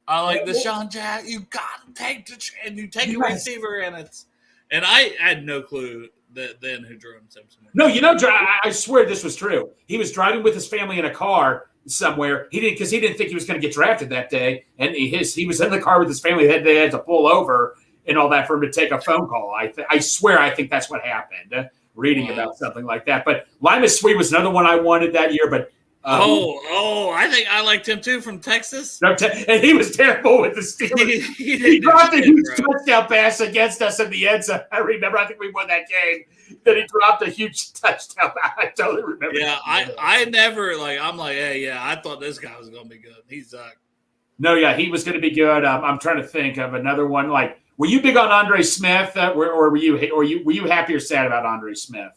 I like Deshaun Jackson. You got to take you take a receiver, and I had no clue then who Jerome Simpson was. No, you know, I swear this was true. He was driving with his family in a car somewhere. He didn't think he was going to get drafted that day, and he was in the car with his family. They had to pull over and all that for him to take a phone call. I swear I think that's what happened, reading about something like that. But Limas Sweet was another one I wanted that year, but I think I liked him too from Texas. And he was terrible with the Steelers. he dropped a huge touchdown pass against us in the end zone. I remember. I think we won that game. Then he dropped a huge touchdown. I totally remember. Yeah, I never I'm like, hey, yeah, I thought this guy was gonna be good. He's No, yeah, he was going to be good. I'm trying to think of another one. Like, were you big on Andre Smith, or were you happy or sad about Andre Smith?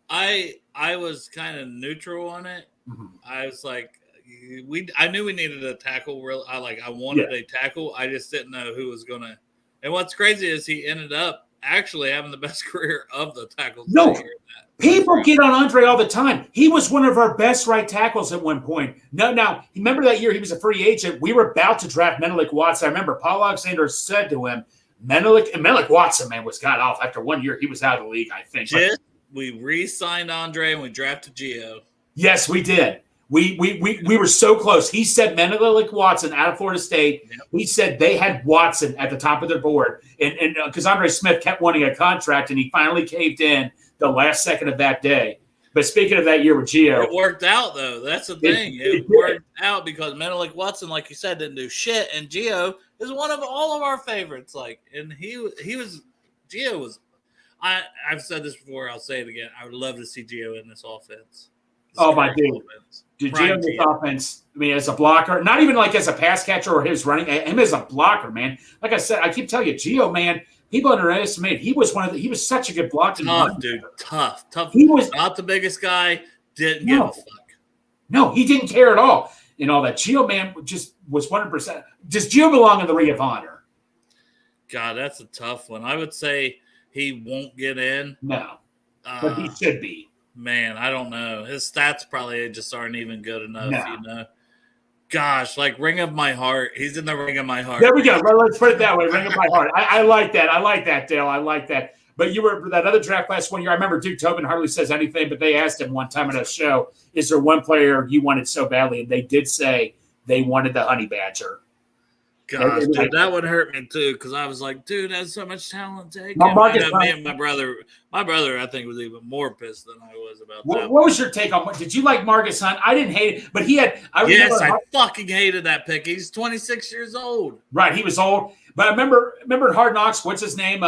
I was kind of neutral on it. Mm-hmm. I was like, I knew we needed a tackle. I wanted a tackle. I just didn't know who was gonna. And what's crazy is he ended up actually having the best career of the tackles. No, people get on Andre all the time. He was one of our best right tackles at one point. Now remember that year he was a free agent. We were about to draft Menelik Watson. I remember Paul Alexander said to him, Menelik Watson, man, was got off after 1 year. He was out of the league, I think. We re-signed Andre and we drafted Gio. Yes, we did. We were so close. He said Menelik Watson out of Florida State. Yep. He said they had Watson at the top of their board, and because Andre Smith kept wanting a contract, and he finally caved in the last second of that day. But speaking of that year with Gio, it worked out though. That's the thing. It worked out because Menelik Watson, like you said, didn't do shit, and Gio is one of all of our favorites. And Gio was. I've said this before. I'll say it again. I would love to see Gio in this offense. My dude. Did Gio in this offense, I mean, as a blocker, not even like as a pass catcher or his running, him as a blocker, man. Like I said, I keep telling you, Gio, man, people underestimate. He was he was such a good blocker. Tough, dude. Tough. He was not the biggest guy. Didn't give a fuck. No, he didn't care at all. And all that. Gio, man, just was 100%. Does Gio belong in the Ring of Honor? God, that's a tough one. I would say he won't get in. No, but he should be. Man, I don't know. His stats probably just aren't even good enough, you know. Gosh, like Ring of My Heart. He's in the Ring of My Heart. There we go. Let's put it that way. Ring of My Heart. I like that. I like that, Dale. I like that. But you were that other draft class 1 year. I remember Duke Tobin hardly says anything, but they asked him one time at a show, is there one player you wanted so badly? And they did say they wanted the Honey Badger. Gosh, dude, that would hurt me too because I was like, dude, that's so much talent. Me and my brother, I think, was even more pissed than I was about that. What was your take on? Did you like Marcus Hunt? I didn't hate it, but he had. I fucking hated that pick. He's 26 years old. Right, he was old. But I remember in Hard Knocks, what's his name?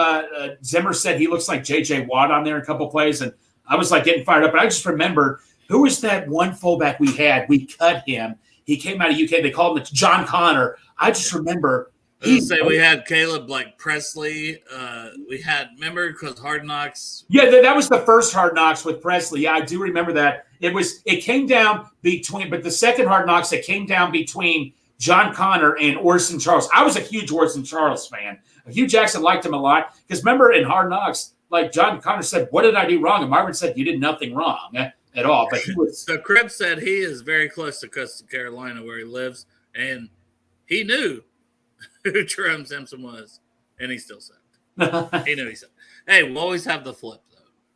Zimmer said he looks like J.J. Watt on there in a couple plays, and I was like getting fired up. But I just remember who was that one fullback we had? We cut him. He came out of UK. They called him John Connor. I just remember. We had Caleb Presley. Remember because Hard Knocks. Yeah, that was the first Hard Knocks with Presley. Yeah, I do remember that. It came down between, but the second Hard Knocks, it came down between John Connor and Orson Charles. I was a huge Orson Charles fan. Hugh Jackson liked him a lot because remember in Hard Knocks, like John Connor said, "What did I do wrong?" And Marvin said, "You did nothing wrong at all." But he was. So Cribs said he is very close to Coastal Carolina where he lives, and he knew who Jerome Simpson was, and he still sucked. He knew he sucked. Hey, we'll always have the flip,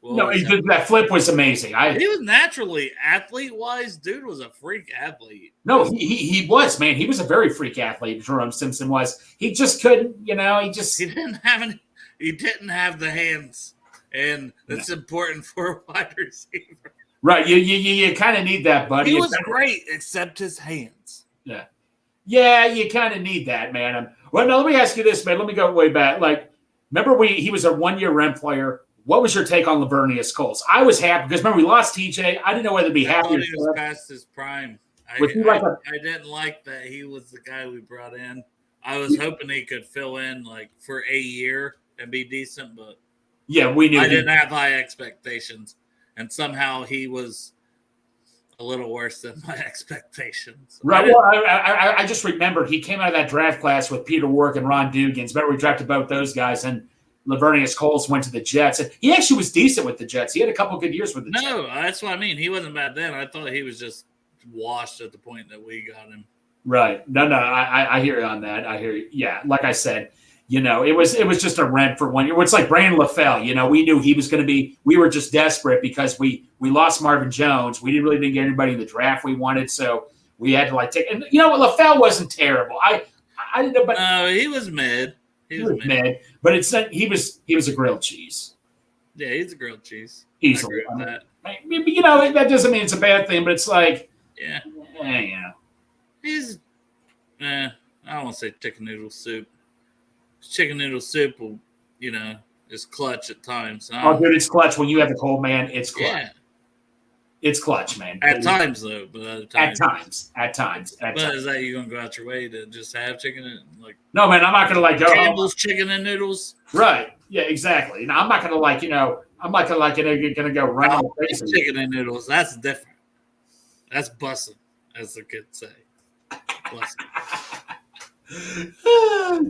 though. That flip was amazing. He was naturally athlete-wise. Dude was a freak athlete. No, he was, man. He was a very freak athlete, Jerome Simpson was. He just couldn't, he didn't have the hands, and it's important for a wide receiver. Right, you kind of need that, buddy. He was great, except his hands. Yeah. Yeah, you kind of need that, man. Well, now let me ask you this, man. Let me go way back. Like, remember he was a 1 year rent player. What was your take on Lavernius Coles? I was happy because remember we lost TJ. I didn't know whether to be happy. He was past his prime. I didn't like that he was the guy we brought in. I was hoping he could fill in like for a year and be decent, but we knew I didn't have high expectations, and somehow he was a little worse than my expectations. Right. Well, I just remembered he came out of that draft class with Peter Warrick and Ron Dugans. Remember we drafted both those guys, and Lavernius Coles went to the Jets. And he actually was decent with the Jets. He had a couple good years with the Jets. No, that's what I mean. He wasn't bad then. I thought he was just washed at the point that we got him. Right. No, I hear you on that. I hear you. Yeah, like I said, it was just a rent for 1 year. It's like Brandon LaFell. We knew he was going to be – we were just desperate because we lost Marvin Jones. We didn't get anybody in the draft we wanted, so we had to take – and LaFell wasn't terrible. I didn't know – but no, he was mid. He was mid. But he was a grilled cheese. Yeah, he's a grilled cheese. Easily. I agree with that. That doesn't mean it's a bad thing, but it's like Yeah. Yeah. He's, I don't want to say chicken noodle soup. Chicken noodle soup will, is clutch at times. Oh, dude, it's clutch. When you have the cold, man, it's clutch. Yeah. It's clutch, man. At times, though. But other times. At times. But is that you going to go out your way to just have chicken and, like... No, man, I'm not going to, like, go... Campbell's chicken and noodles? Right. Yeah, exactly. Now, I'm not going to, like, I'm not going to go run on the face. Chicken and noodles, that's different. That's bussin', as the kids say. Bussin'.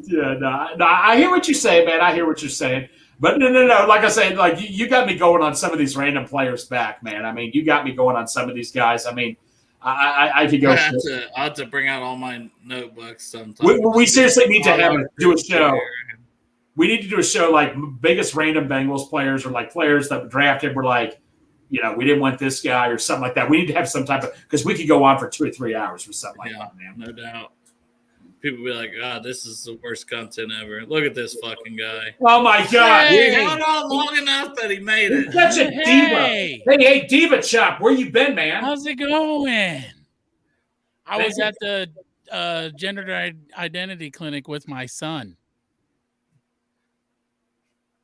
Yeah, no, I hear what you say, man. I hear what you're saying. But no. Like I said, like you got me going on some of these random players back, man. I mean, you got me going on some of these guys. I mean, I could go. I have to bring out all my notebooks sometime. We seriously need to do a show. We need to do a show like biggest random Bengals players or like players that were drafted were like, we didn't want this guy or something like that. We need to have some type of because we could go on for 2 or 3 hours or something like that, man. No doubt. People be like, this is the worst content ever. Look at this fucking guy. Oh, my God. He held on long enough that he made it. He's such a diva. Hey, Diva Chop, where you been, man? How's it going? I was at the gender identity clinic with my son.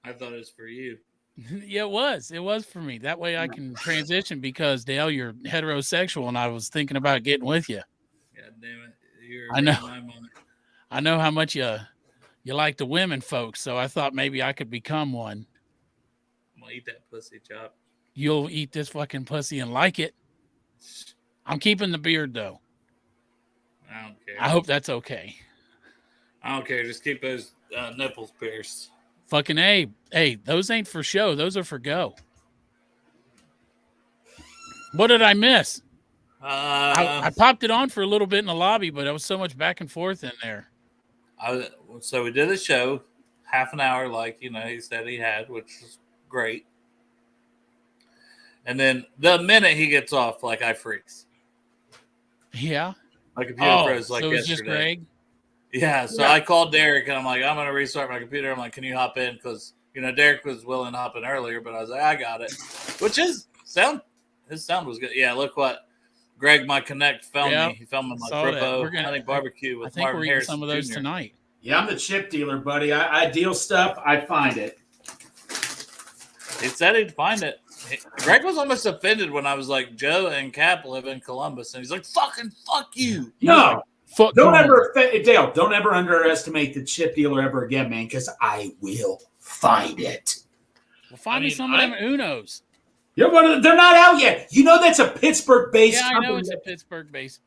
I thought it was for you. Yeah, it was. It was for me. That way I can transition because, Dale, you're heterosexual, and I was thinking about getting with you. God damn it. I know how much you like the women folks, so I thought maybe I could become one. I'm gonna eat that pussy, Chop. You'll eat this fucking pussy and like it. I'm keeping the beard though. I don't care. I hope that's okay. I don't care. Just keep those nipples pierced. Fucking A. Hey, those ain't for show. Those are for go. What did I miss? I popped it on for a little bit in the lobby, but there was so much back and forth in there. So we did a show, half an hour, like he said he had, which was great. And then the minute he gets off, like I freeze. Yeah. My computer froze like so it was yesterday. Just Greg? Yeah. So I called Derek and I'm like, I'm gonna restart my computer. I'm like, can you hop in? Because Derek was willing to hop in earlier, but I was like, I got it. Which his sound was good. Yeah. Look what. Greg, my Connect, filmed me. He filmed my Grippo hunting barbecue with Marvin Harris. I think we're eating some of those tonight. Yeah, I'm the chip dealer, buddy. I deal stuff. I find it. He said he'd find it. Greg was almost offended when I was like, Joe and Cap live in Columbus. And he's like, fucking fuck you. No. Don't ever underestimate the chip dealer ever again, man, because I will find it. Well, find me some of them Unos. They're not out yet. That's a Pittsburgh-based company. Yeah, I know it's a Pittsburgh-based.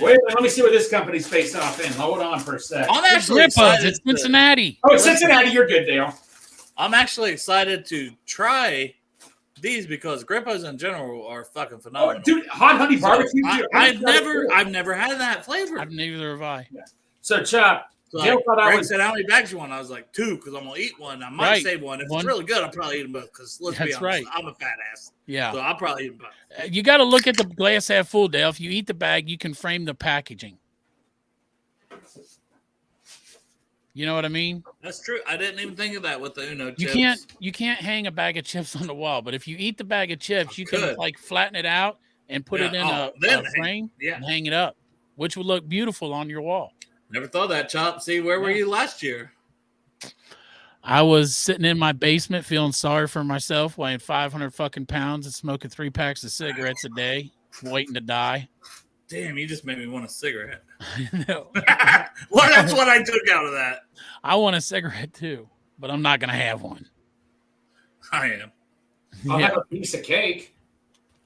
Wait, let me see what this company's based off in. Hold on for a sec. I'm actually excited. It's Cincinnati. Oh, it's Cincinnati. You're good, Dale. I'm actually excited to try these because Grippos in general are fucking phenomenal. Oh, dude, hot honey barbecue. I've never had that flavor. I've neither have I. Yeah. So, Chop. So Greg said, how many bags you want? I was like, 2 because I'm going to eat one. I might save one. If it's really good, I'll probably eat them both because let's be honest, I'm a fat ass. Yeah. So I'll probably eat them both. You got to look at the glass half full, Dale. If you eat the bag, you can frame the packaging. You know what I mean? That's true. I didn't even think of that with the Uno chips. You can't hang a bag of chips on the wall, but if you eat the bag of chips, you can like flatten it out and put it in a frame and hang it up, which would look beautiful on your wall. Never thought of that, Chop. See, where were you last year? I was sitting in my basement feeling sorry for myself, weighing 500 fucking pounds and smoking 3 packs of cigarettes a day, waiting to die. Damn, you just made me want a cigarette. No. Well, that's what I took out of that. I want a cigarette too, but I'm not going to have one. I am. I'll have a piece of cake.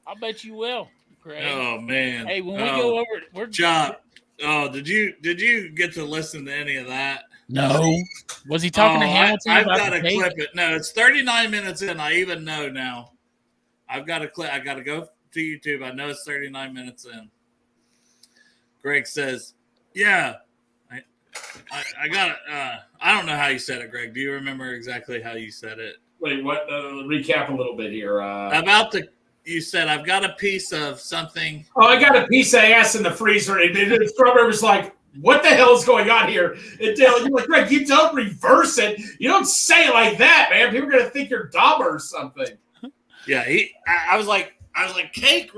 I bet you will, Craig. Oh, man. Hey, when we go over, we're Chop. Oh, did you get to listen to any of that? No. Was he talking to Hamilton? I've got to clip it. No, it's 39 minutes in. I even know now. I've got to clip. I got to go to YouTube. I know it's 39 minutes in. Greg says, "Yeah, I got it. I don't know how you said it, Greg. Do you remember exactly how you said it? Wait, what? Recap a little bit here. You said, I've got a piece of something. Oh, I got a piece of ass in the freezer. And the strawberry was like, what the hell is going on here? And Dale, you're like, Greg, you don't reverse it. You don't say it like that, man. People are going to think you're dumb or something. Yeah, I was like, cake,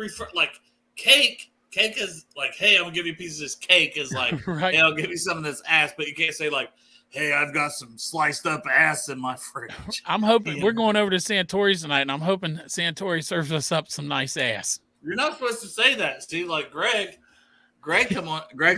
cake cake is like, hey, I'm gonna give you a piece of this cake is like, right. Hey, I'll give you some of this ass, but you can't say like, hey, I've got some sliced up ass in my fridge. I'm hoping we're going over to Santori's tonight, and I'm hoping Santori serves us up some nice ass. You're not supposed to say that, Steve. Like Greg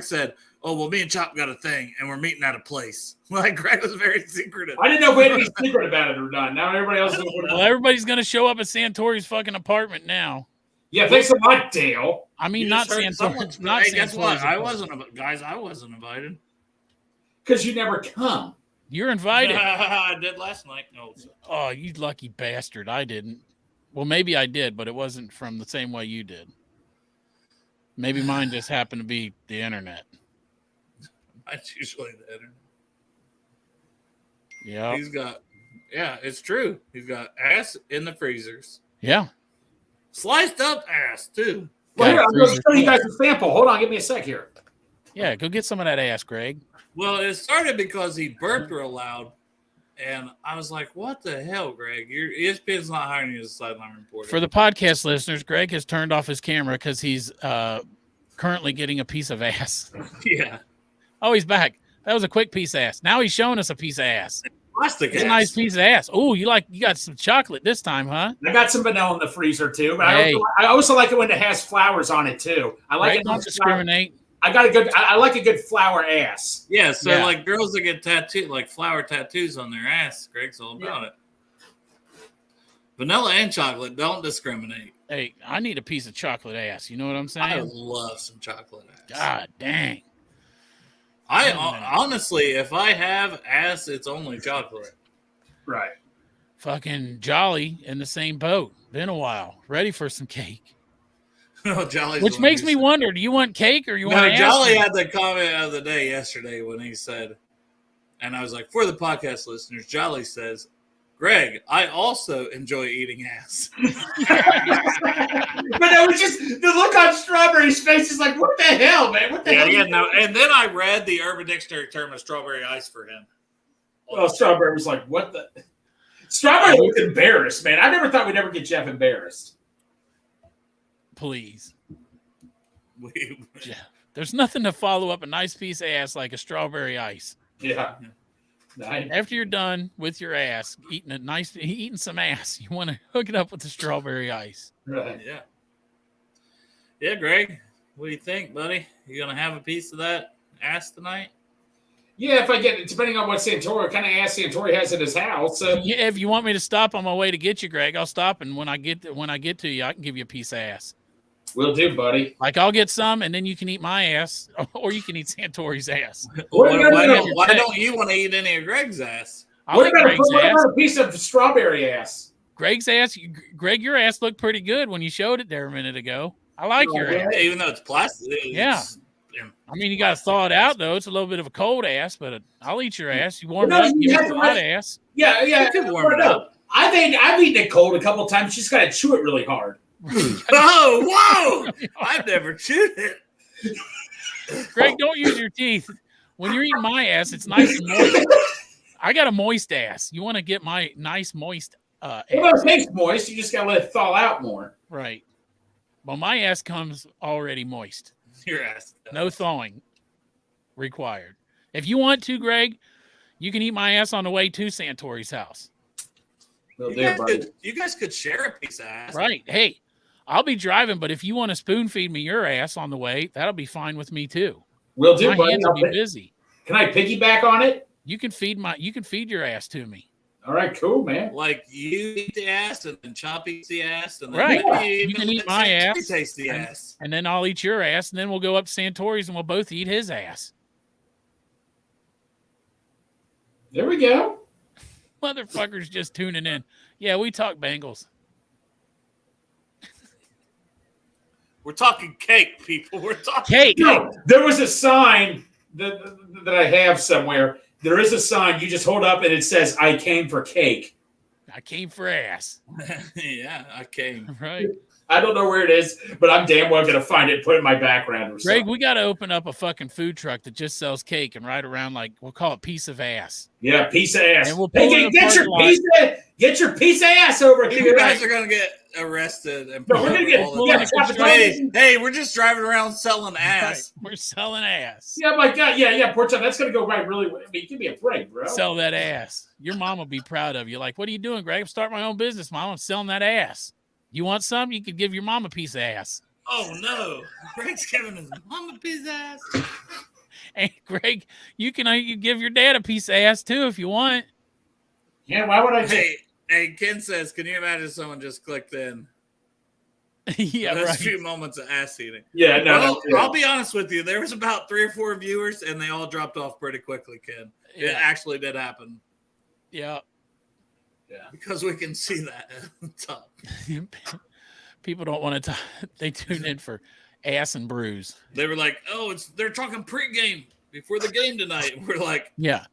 said, oh, well, me and Chop got a thing, and we're meeting at a place. Like, Greg was very secretive. I didn't know if we had to be secret about it or not. Now everybody else knows. Well, everybody's going to show up at Santori's fucking apartment now. Yeah, thanks a lot, Dale. I mean, not Santori's. Not hey, guess what? I wasn't invited. Because you never come. You're invited. I did last night. No. Oh, you lucky bastard. I didn't. Well, maybe I did, but it wasn't from the same way you did. Maybe mine just happened to be the internet. That's usually the internet. Yeah. It's true. He's got ass in the freezers. Yeah. Sliced up ass, too. Well, here, I'm going to show you guys a sample. Hold on, give me a sec here. Yeah, go get some of that ass, Greg. Well, it started because he burped real loud, and I was like, what the hell, Greg? ESPN's not hiring you as a sideline reporter. For the podcast listeners, Greg has turned off his camera because he's currently getting a piece of ass. Yeah. Oh, he's back. That was a quick piece of ass. Now he's showing us a piece of ass. Plastic It's a nice piece of ass. Oh, you got some chocolate this time, huh? I got some vanilla in the freezer too, but I also like it when it has flowers on it too. I like it. Don't discriminate. I like a good flower ass. Yeah, so like girls that get tattooed, like flower tattoos on their ass, Greg's all about it. Vanilla and chocolate, don't discriminate. Hey, I need a piece of chocolate ass. You know what I'm saying? I love some chocolate ass. God dang. Honestly, if I have ass, it's only chocolate. Right. Fucking Jolly in the same boat. Been a while. Ready for some cake. No, Jolly's Which makes me wonder, do you want cake or you want ass? Jolly had the comment of the day yesterday when he said, and I was like, for the podcast listeners, Jolly says, Greg, I also enjoy eating ass. But it was just the look on Strawberry's face is like, what the hell, man? What the hell? Yeah, no. And then I read the Urban Dictionary term of strawberry ice for him. Well, Strawberry was like, what the? Strawberry looked embarrassed, man. I never thought we'd ever get Jeff embarrassed. Please. Jeff, there's nothing to follow up a nice piece of ass like a strawberry ice. Yeah. After you're done with your ass, eating some ass, you want to hook it up with the strawberry ice. Right. Yeah. Yeah, Greg, what do you think, buddy? You gonna have a piece of that ass tonight? Yeah, if I get it, depending on what Santori kind of ass Santori has at his house. Yeah, if you want me to stop on my way to get you, Greg, I'll stop, and when I get to you, I can give you a piece of ass. Will do, buddy. Like I'll get some, and then you can eat my ass, or you can eat Santori's ass. Why don't you want to eat any of Greg's ass? What about a piece of strawberry ass? Greg's ass, Greg, your ass looked pretty good when you showed it there a minute ago. I like your ass, even though it's plastic. I mean, you got to thaw it out though. It's a little bit of a cold ass, but I'll eat your ass. You warm it up, you have hot ass. Yeah. You can warm it up. I've eaten it cold a couple of times. You just got to chew it really hard. Oh, whoa! I've never chewed it. Greg, don't use your teeth. When you're eating my ass, it's nice and moist. I got a moist ass. You want to get my nice moist ass. Well, it tastes moist. You just got to let it thaw out more. Right. Well, my ass comes already moist. Your ass. No thawing required. If you want to, Greg, you can eat my ass on the way to Santori's house. You guys could share a piece of ass. Right. Hey, I'll be driving, but if you want to spoon feed me your ass on the way, that'll be fine with me too. Will do. My hands will be busy. Can I piggyback on it? You can feed your ass to me. All right, cool, man. Like you eat the ass, and then Chop eats the ass, and then right. You can eat my ass. Taste the ass, and then I'll eat your ass, and then we'll go up to Santori's and we'll both eat his ass. There we go. Motherfuckers just tuning in. Yeah, we talk Bengals. We're talking cake, people. We're talking cake. No, there was a sign that I have somewhere. There is a sign you just hold up and it says, I came for cake. I came for ass. Yeah, I came. Right. I don't know where it is, but I'm damn well going to find it and put it in my background. Or Greg, something. we got to open up a fucking food truck that just sells cake and ride around like, we'll call it piece of ass. Yeah, piece of ass. And we'll get your piece of ass over here. You guys are going to get arrested and No, we're gonna get hey, we're just driving around selling ass. Right. We're selling ass. Yeah, my God, yeah, poor Chuck. That's gonna go right really well. I mean, give me a break, bro. Sell that ass. Your mom will be proud of you. Like, what are you doing, Greg? I'm starting my own business, Mom. I'm selling that ass. You want some? You could give your mom a piece of ass. Oh no, Greg's giving his mom a piece of ass. Hey, Greg, you give your dad a piece of ass too if you want. Yeah, why would I? Hey, Ken says, can you imagine someone just clicked in? Yeah, those right. few moments of ass eating. Yeah, no. I'll be honest with you. There was about 3 or 4 viewers, and they all dropped off pretty quickly, Ken. It actually did happen. Yeah. Yeah. Because we can see that at the top. People don't want to they tune in for ass and bruise. They were like, they're talking pregame before the game tonight. We're like, yeah.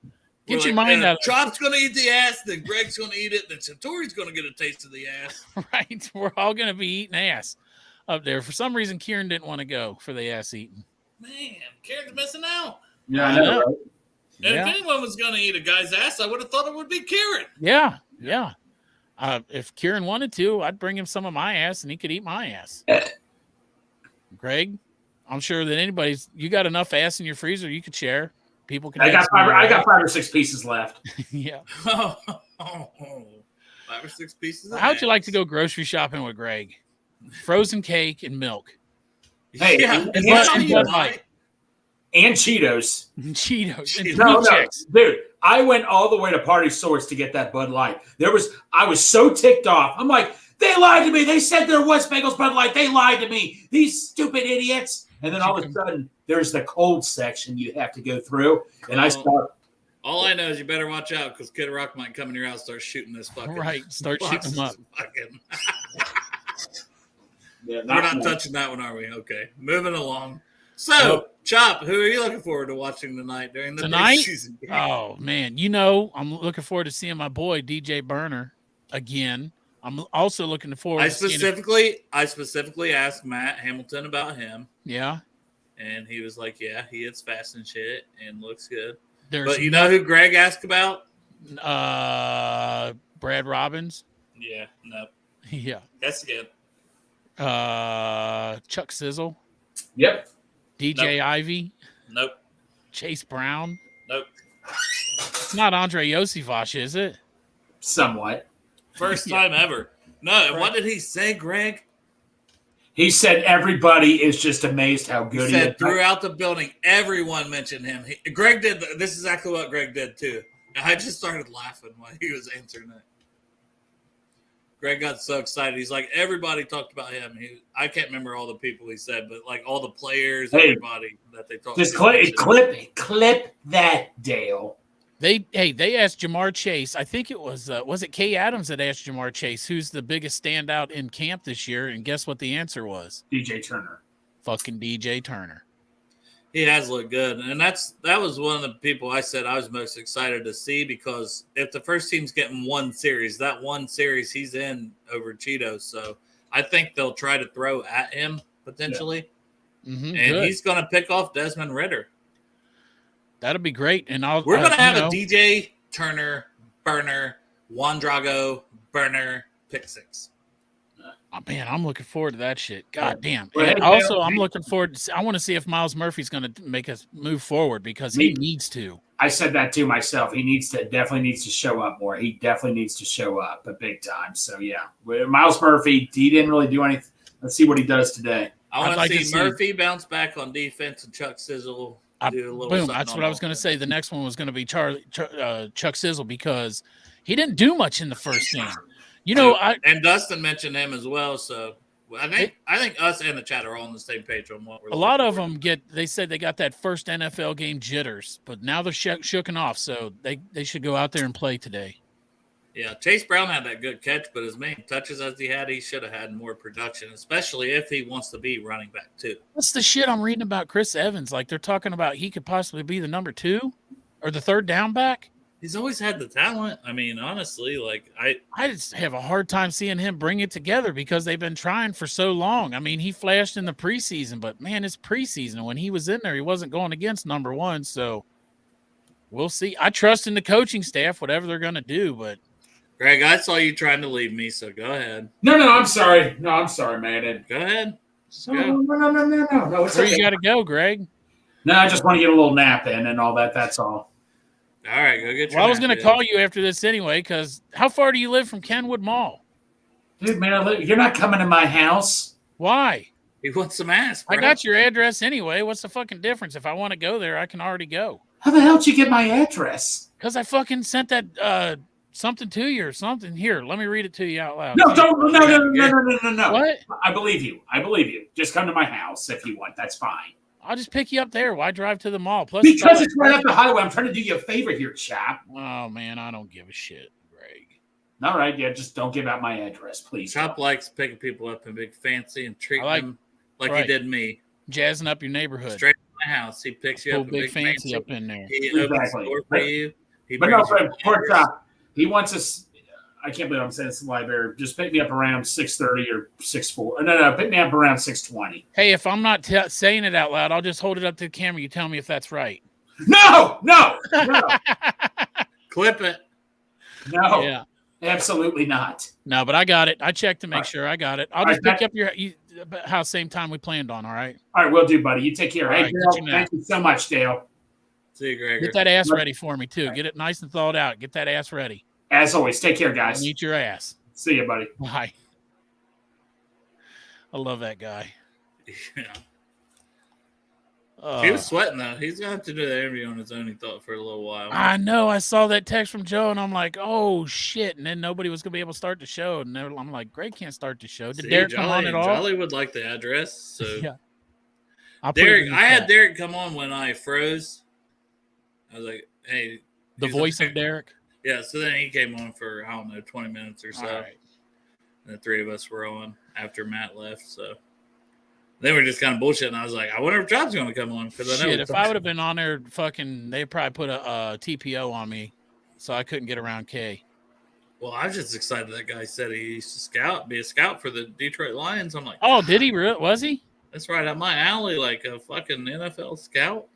Get your mind out of it. Chop's going to eat the ass, then Greg's going to eat it, then Satori's going to get a taste of the ass. Right. We're all going to be eating ass up there. For some reason, Kieran didn't want to go for the ass eating. Man, Kieran's missing out. Yeah, I know. Right? And if anyone was going to eat a guy's ass, I would have thought it would be Kieran. Yeah. If Kieran wanted to, I'd bring him some of my ass and he could eat my ass. Greg, I'm sure that you got enough ass in your freezer you could share. People can. I got 5 or 6 pieces left. Yeah. 5 or 6 pieces. How'd you like to go grocery shopping with Greg? Frozen cake and milk. Hey, and Cheetos. Cheetos. And no, dude. I went all the way to Party Source to get that Bud Light. I was so ticked off. I'm like, they lied to me. They said there was Bengals Bud Light. They lied to me. These stupid idiots. And then all of a sudden, there's the cold section you have to go through. And all I know is you better watch out because Kid Rock might come in your house and start shooting this fucking. Right, start shooting them up. We're not touching that one, are we? Okay, moving along. So, Chop, who are you looking forward to watching tonight during the preseason game? Oh, man. I'm looking forward to seeing my boy, DJ Burner, again. I'm also looking forward I specifically asked Matt Hamilton about him. Yeah. And he was like, yeah, he hits fast and shit and looks good. But you know who Greg asked about? Brad Robbins. Yeah, no. Yeah. That's good. Chuck Sizzle. Yep. DJ Ivy. Nope. Chase Brown. Nope. It's not Andre Yosivash, is it? Somewhat. First time ever. No, right. What did he say, Greg? He said everybody is just amazed how good he is. He said throughout the building, everyone mentioned him. Greg did. This is exactly what Greg did, too. And I just started laughing while he was answering it. Greg got so excited. He's like, everybody talked about him. I can't remember all the people he said, but like all the players, everybody that they talked just about. Just clip that, Dale. They asked Jamar Chase. I think it was it Kay Adams that asked Jamar Chase, who's the biggest standout in camp this year? And guess what the answer was? DJ Turner. Fucking DJ Turner. He has looked good. And that was one of the people I said I was most excited to see because if the first team's getting one series, that one series he's in over Cheetos. So I think they'll try to throw at him potentially. Yeah. Mm-hmm, and he's going to pick off Desmond Ridder. That'll be great. And we're going to have a DJ Turner, Burner, Juan Drago, Burner, pick six. Oh, man, I'm looking forward to that shit. God damn. And also, I'm looking forward to I want to see if Miles Murphy's going to make us move forward because he needs to. I said that to myself. He definitely needs to show up more. He definitely needs to show up, but big time. So, yeah. Miles Murphy, he didn't really do anything. Let's see what he does today. I want to see Murphy bounce back on defense and Chuck Sizzle. Boom. That's what I was going to say. The next one was going to be Chuck Sizzle because he didn't do much in the first game. You know, and Dustin mentioned him as well. So I think us and the chat are all on the same page on what we're. A lot of them they said they got that first NFL game jitters, but now they're shooken off, so they should go out there and play today. Yeah, Chase Brown had that good catch, but as many touches as he should have had more production, especially if he wants to be running back too. What's the shit I'm reading about Chris Evans? Like they're talking about he could possibly be the number 2 or the third down back. He's always had the talent. I mean, honestly, like I just have a hard time seeing him bring it together because they've been trying for so long. I mean, he flashed in the preseason, but man, it's preseason. When he was in there, he wasn't going against number 1. So we'll see. I trust in the coaching staff, whatever they're going to do, but Greg, I saw you trying to leave me, so go ahead. No, I'm sorry. No, I'm sorry, man. Go ahead. No. It's Where okay. you got to go, Greg? No, I just want to get a little nap in and all that. That's all. All right, go get your Well, I was nap going to in. call you after this anyway, because how far do you live from Kenwood Mall? Dude, man, you're not coming to my house. Why? He wants some ass, bro. I got your address anyway. What's the fucking difference? If I want to go there, I can already go. How the hell did you get my address? Because I fucking sent that something to you or something. Here, let me read it to you out loud. No, don't. No. What? I believe you. Just come to my house if you want. That's fine. I'll just pick you up there. Why drive to the mall? Plus, Because it's right up the highway. I'm trying to do you a favor here, chap. Oh, man, I don't give a shit, Greg. All right, yeah, just don't give out my address, please. Chop likes picking people up in big fancy and treating them like right. he did me. Jazzing up your neighborhood. Straight to my house. He picks you Pull up in big fancy up in there. He opens the door for you. But no, poor Chop. He wants us. I can't believe I'm saying this live air. Just pick me up around 6:30 or 6:40. No, pick me up around 6:20. Hey, if I'm not saying it out loud, I'll just hold it up to the camera. You tell me if that's right. No. Clip it. No. Yeah. Absolutely not. No, but I got it. I checked to make sure I got it. I'll just right, pick up your house same time we planned on. All right. All right, will do, buddy. You take care. All Hey, right, Dale, thank you so much, Dale. See you, Gregor. Get that ass ready for me too. Get it nice and thawed out. Get that ass ready. As always, take care, guys. And eat your ass. See you, buddy. Bye. I love that guy. Yeah. He was sweating though. He's gonna have to do the interview on his own. He thought for a little while. I know. I saw that text from Joe, and I'm like, "Oh shit!" And then nobody was gonna be able to start the show, and I'm like, "Greg can't start the show." Did Derek come on at all? Jolly would like the address. So yeah. Derek, I had Derek come on when I froze. I was like, "Hey," the voice of Derek. Yeah. So then he came on for 20 minutes or so. Right. And the three of us were on after Matt left. So they were just kind of bullshitting. I was like, I wonder if Job's going to come on because I know. Shit, if I would have been on there, fucking, they probably put a TPO on me, so I couldn't get around K. Well, I was just excited that guy said he used to be a scout for the Detroit Lions. I'm like, oh, did he? Was he? That's right up my alley, like a fucking NFL scout.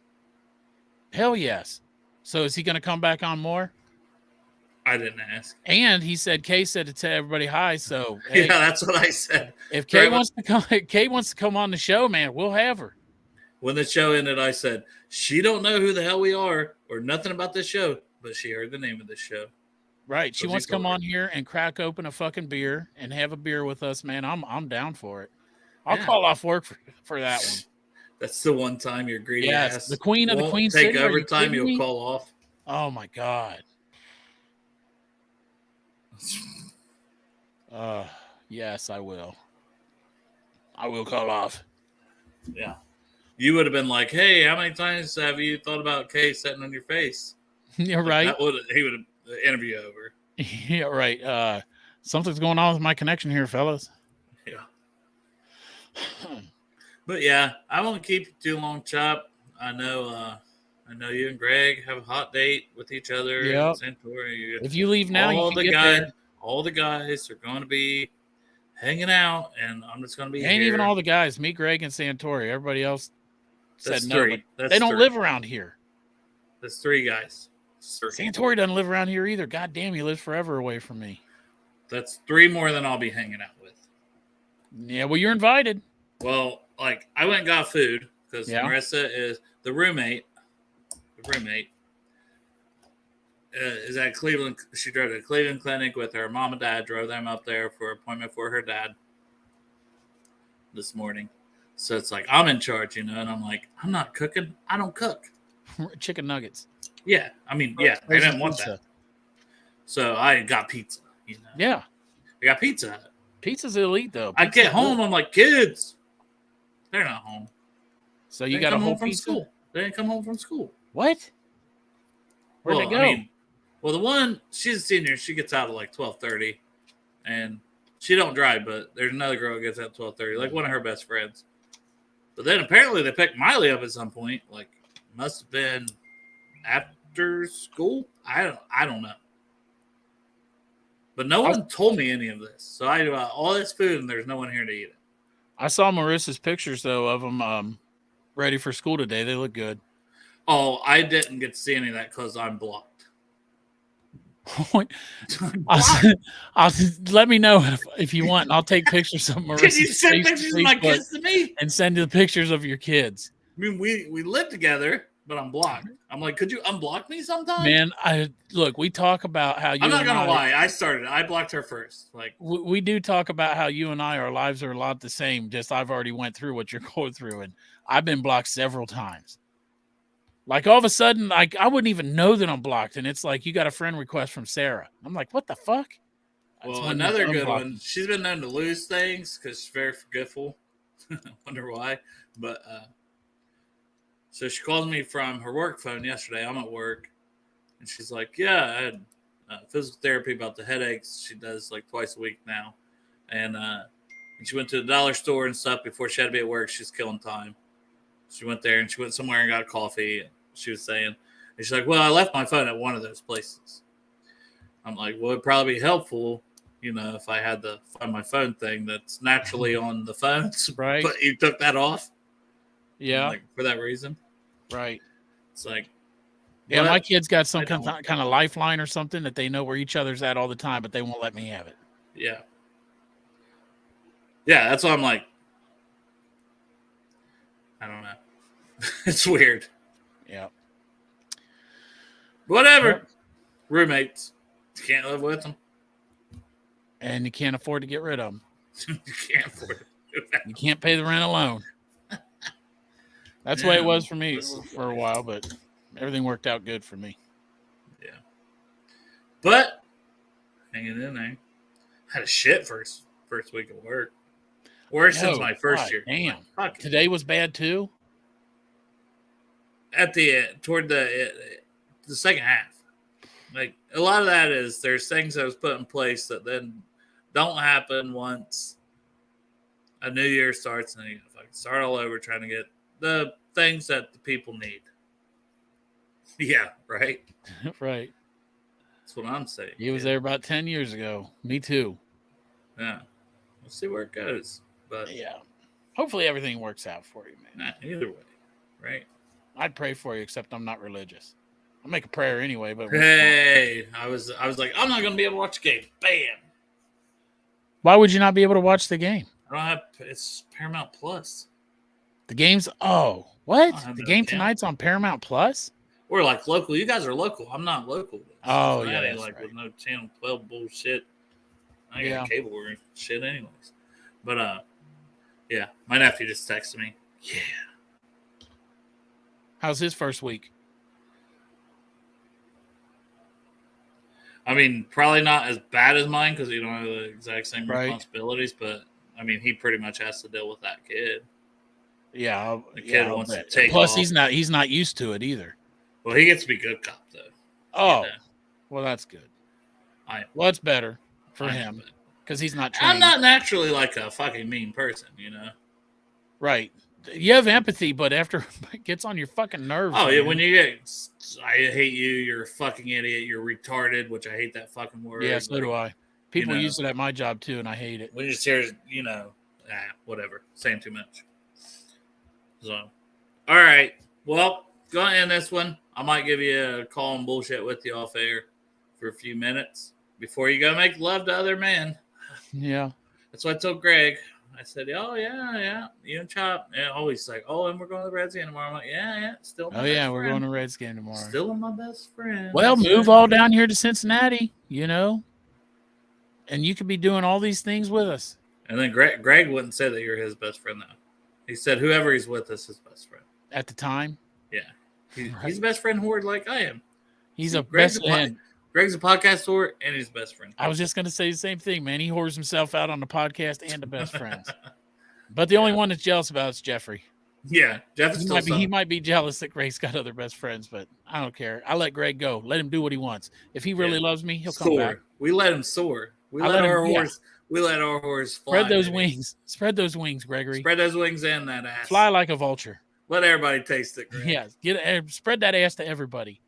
Hell yes. So is he going to come back on more? I didn't ask. And he said Kay said to tell everybody hi. So hey, yeah, that's what I said. If Kay wants to come on the show, man, we'll have her. When the show ended, I said she don't know who the hell we are or nothing about this show, but she heard the name of this show. Right. She wants to come on here and crack open a fucking beer and have a beer with us, man. I'm down for it. I'll call off work for that one. That's the one time you're greedy ass. The queen of the Queen City. Take overtime, you'll call off. Oh my God. Yes, I will. I will call off. Yeah. You would have been like, hey, how many times have you thought about Kay sitting on your face? You're right. He would have the interview over. Yeah, right. Something's going on with my connection here, fellas. Yeah. But yeah, I won't keep you too long, Chop. I know you and Greg have a hot date with each other. Yep. If you leave now, all the guys are going to be hanging out, and I'm just going to be Ain't here. even all the guys. Me, Greg, and Santori. Everybody else said no. Three. They don't live around here. That's three guys. Santori doesn't live around here either. God damn, he lives forever away from me. That's three more than I'll be hanging out with. Yeah, well, you're invited. Well, like I went and got food because Marissa is the roommate. Is at Cleveland. She drove to the Cleveland Clinic with her mom and dad. Drove them up there for an appointment for her dad this morning. So it's like I'm in charge, and I'm like, I'm not cooking. I don't cook. Chicken nuggets. Yeah, I mean, I didn't want that. So I got pizza. Yeah, I got Pizza. Pizza's elite though. I get home, I'm like, kids, they're not home. So you got a whole from pizza? School. They didn't come home from school. What? Where'd they go? The one, she's a senior. She gets out at like 12:30, and she don't drive. But there's another girl who gets out at 12:30, like one of her best friends. But then apparently they picked Miley up at some point. Like, must have been after school. I don't know. But no one told me any of this. So I got all this food, and there's no one here to eat it. I saw Marissa's pictures though of them ready for school today. They look good. Oh, I didn't get to see any of that because I'm blocked. Let me know if you want. I'll take pictures of Marissa's Can you send pictures of my kids to me? and send you the pictures of your kids. I mean, we live together, but I'm blocked. I'm like, could you unblock me sometime? Man, we talk about how you. I'm not gonna lie. I blocked her first. Like we do talk about how you and I, our lives are a lot the same. Just I've already went through what you're going through, and I've been blocked several times. Like all of a sudden, like I wouldn't even know that I'm blocked, and it's like you got a friend request from Sarah. I'm like, what the fuck? Well, another good one. She's been known to lose things because she's very forgetful. Wonder why, but so she called me from her work phone yesterday. I'm at work, and she's like, "Yeah, I had physical therapy about the headaches. She does like twice a week now, and she went to the dollar store and stuff before she had to be at work. She's killing time. She went there and she went somewhere and got a coffee. She was saying, and she's like, well, I left my phone at one of those places. I'm like, well, it'd probably be helpful, if I had the Find My Phone thing that's naturally on the phones. Right. But you took that off. Yeah. Like, for that reason. Right. It's like, yeah, my kid's got some kind of lifeline or something that they know where each other's at all the time, but they won't let me have it. Yeah. Yeah, that's why I'm like, I don't know. It's weird. Yeah. Whatever. Yep. Roommates. You can't live with them. And you can't afford to get rid of them. You can't afford to do that. You can't pay the rent alone. That's the way it was for me for a while, but everything worked out good for me. Yeah. But hanging in there. Had a shit first week of work. Worse since my first year. Damn. Like, today was bad too? At toward the second half. Like a lot of that is there's things that was put in place that then don't happen once a new year starts, and then you fucking start all over trying to get the things that the people need. Yeah, right? Right. That's what I'm saying. He was there about 10 years ago. Me too. Yeah. We'll see where it goes. But yeah. Hopefully everything works out for you, man. Either way. Right? I'd pray for you, except I'm not religious. I'll make a prayer anyway, but hey, I was like, I'm not gonna be able to watch the game. Bam. Why would you not be able to watch the game? I don't have it's Paramount Plus. The game's what? The game tonight's on Paramount Plus? We're like local. You guys are local. I'm not local. Oh, yeah. That's like right. with no channel 12 bullshit. I got cable or shit anyways. But yeah, my nephew just texted me. Yeah. How's his first week? I mean, probably not as bad as mine because you don't have the exact same responsibilities, but I mean, he pretty much has to deal with that kid. Yeah, the kid wants to take Plus, off. he's not used to it either. Well, he gets to be good cop though. Oh, well, that's good. Well, it's better for him because he's not trained. I'm not naturally like a fucking mean person, Right. You have empathy, but after it gets on your fucking nerves. Oh, yeah, when you get, I hate you, you're a fucking idiot, you're retarded, which I hate that fucking word. Yeah, so do I. People use it at my job too, and I hate it. When you just hear, whatever, saying too much. So, all right. Well, go ahead and end this one. I might give you a call and bullshit with you off air for a few minutes before you go make love to other men. Yeah. That's what I told Greg. I said, oh, yeah. You and Chop. And always like, oh, and we're going to the Reds game tomorrow. I'm like, yeah. Still my best we're friend. going to the Reds game tomorrow. Still my best friend. Well, move all down here to Cincinnati, and you could be doing all these things with us. And then Greg wouldn't say that you're his best friend, though. He said whoever he's with is his best friend. At the time? Yeah. He's a best friend whore like I am. He's a best friend. Greg's a podcast whore, and he's best friend. I was just going to say the same thing, man. He whores himself out on the podcast and the best friends. But the only one that's jealous about is Jeffrey. Yeah, Jeff is he might be jealous that Greg's got other best friends, but I don't care. I let Greg go. Let him do what he wants. If he really loves me, he'll come back. We let him soar. We let our horse fly. Spread those wings. Spread those wings, Gregory. Spread those wings and that ass. Fly like a vulture. Let everybody taste it, Greg. Yeah, spread that ass to everybody.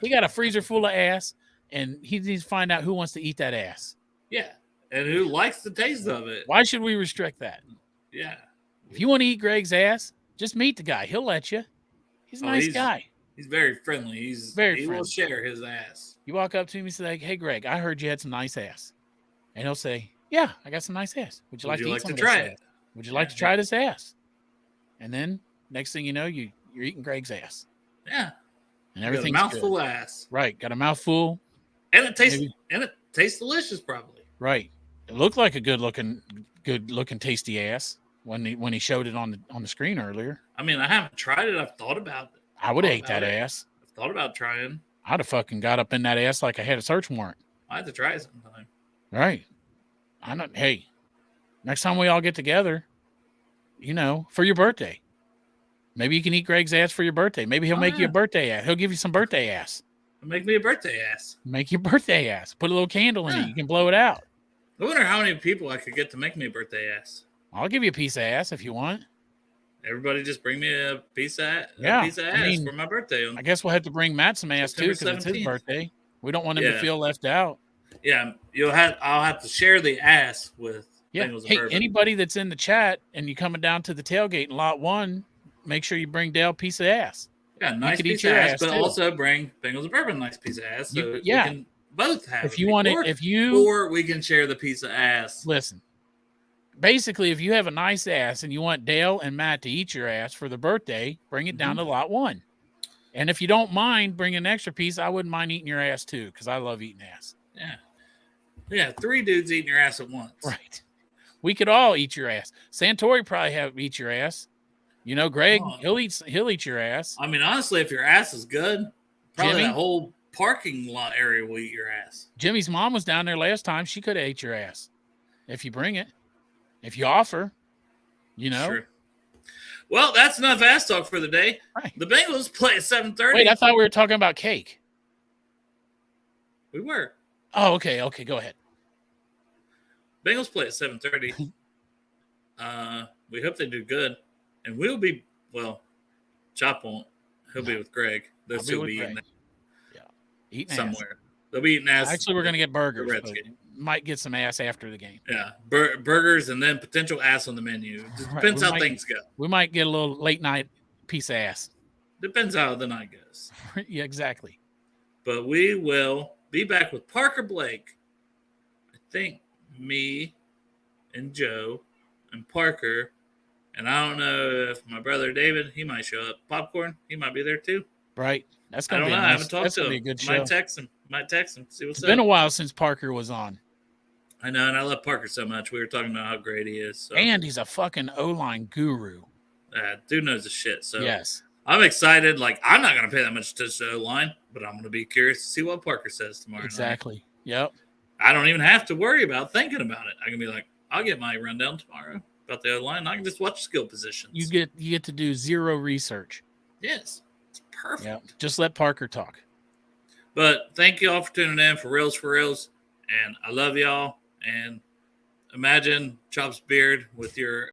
He got a freezer full of ass, and he needs to find out who wants to eat that ass. Yeah, and who likes the taste of it. Why should we restrict that? Yeah. If you want to eat Greg's ass, just meet the guy. He'll let you. He's a nice guy. He's very friendly. He will share his ass. You walk up to him and say, like, "Hey, Greg, I heard you had some nice ass," and he'll say, "Yeah, I got some nice ass. Would you like to eat some of this ass? Would you like to try this ass?" And then next thing you know, you're eating Greg's ass. Yeah. And everything's got a mouthful of ass. Right. Got a mouthful. And it tastes delicious, probably. Right. It looked like a good looking, tasty ass when he showed it on the screen earlier. I mean, I haven't tried it. I've thought about it. I would have ate that ass. I've thought about trying. I'd have fucking got up in that ass like I had a search warrant. I have to try it sometime. Right. Hey, next time we all get together, for your birthday, maybe you can eat Greg's ass for your birthday. Maybe he'll make you a birthday ass. He'll give you some birthday ass. Make me a birthday ass. Make you birthday ass. Put a little candle in it. You can blow it out. I wonder how many people I could get to make me a birthday ass. I'll give you a piece of ass if you want. Everybody just bring me a piece of ass for my birthday. I guess we'll have to bring Matt some ass too because it's his birthday. We don't want him to feel left out. Yeah, I'll have to share the ass with. Yeah. Hey, anybody that's in the chat and you coming down to the tailgate in lot 1, make sure you bring Dale a piece of ass. Yeah, nice piece of ass, but also bring Bengals of Bourbon nice piece of ass. So we can both have if you want it, or we can share the piece of ass. Listen. Basically, if you have a nice ass and you want Dale and Matt to eat your ass for their birthday, bring it down to lot 1. And if you don't mind bringing an extra piece, I wouldn't mind eating your ass too, because I love eating ass. Yeah. Yeah, 3 dudes eating your ass at once. Right. We could all eat your ass. Santori probably eat your ass. Greg, he'll eat your ass. I mean, honestly, if your ass is good, probably that whole parking lot area will eat your ass. Jimmy's mom was down there last time. She could have ate your ass if you bring it. If you offer, Sure. Well, that's enough ass talk for the day. Right. The Bengals play at 7:30. Wait, I thought we were talking about cake. We were. Oh, okay. Okay, go ahead. Bengals play at 7:30. We hope they do good. And we'll be, Chop won't. He'll be with Greg. They'll still be eating eating somewhere. Ass. They'll be eating ass. Actually, we're going to get burgers. Might get some ass after the game. Yeah, burgers and then potential ass on the menu. Depends how things go. We might get a little late night piece of ass. Depends how the night goes. Yeah, exactly. But we will be back with Parker Blake. I think me and Joe and Parker. And I don't know if my brother David, he might show up. Popcorn, he might be there too. Right. That's going to be I haven't talked to him. Be a good show. Might text him. See what's up. It's been a while since Parker was on. I know, and I love Parker so much. We were talking about how great he is. So. And he's a fucking O-line guru. Dude knows the shit. So yes. I'm excited. Like, I'm not going to pay that much attention to the O-line, but I'm going to be curious to see what Parker says tomorrow Exactly. night. Yep. I don't even have to worry about thinking about it. I can be like, I'll get my rundown tomorrow about the O-line. I can just watch skill positions. You get to do zero research. Yes. It's perfect. Yep. Just let Parker talk. But thank you all for tuning in for Reels. And I love y'all. And imagine Chop's beard with your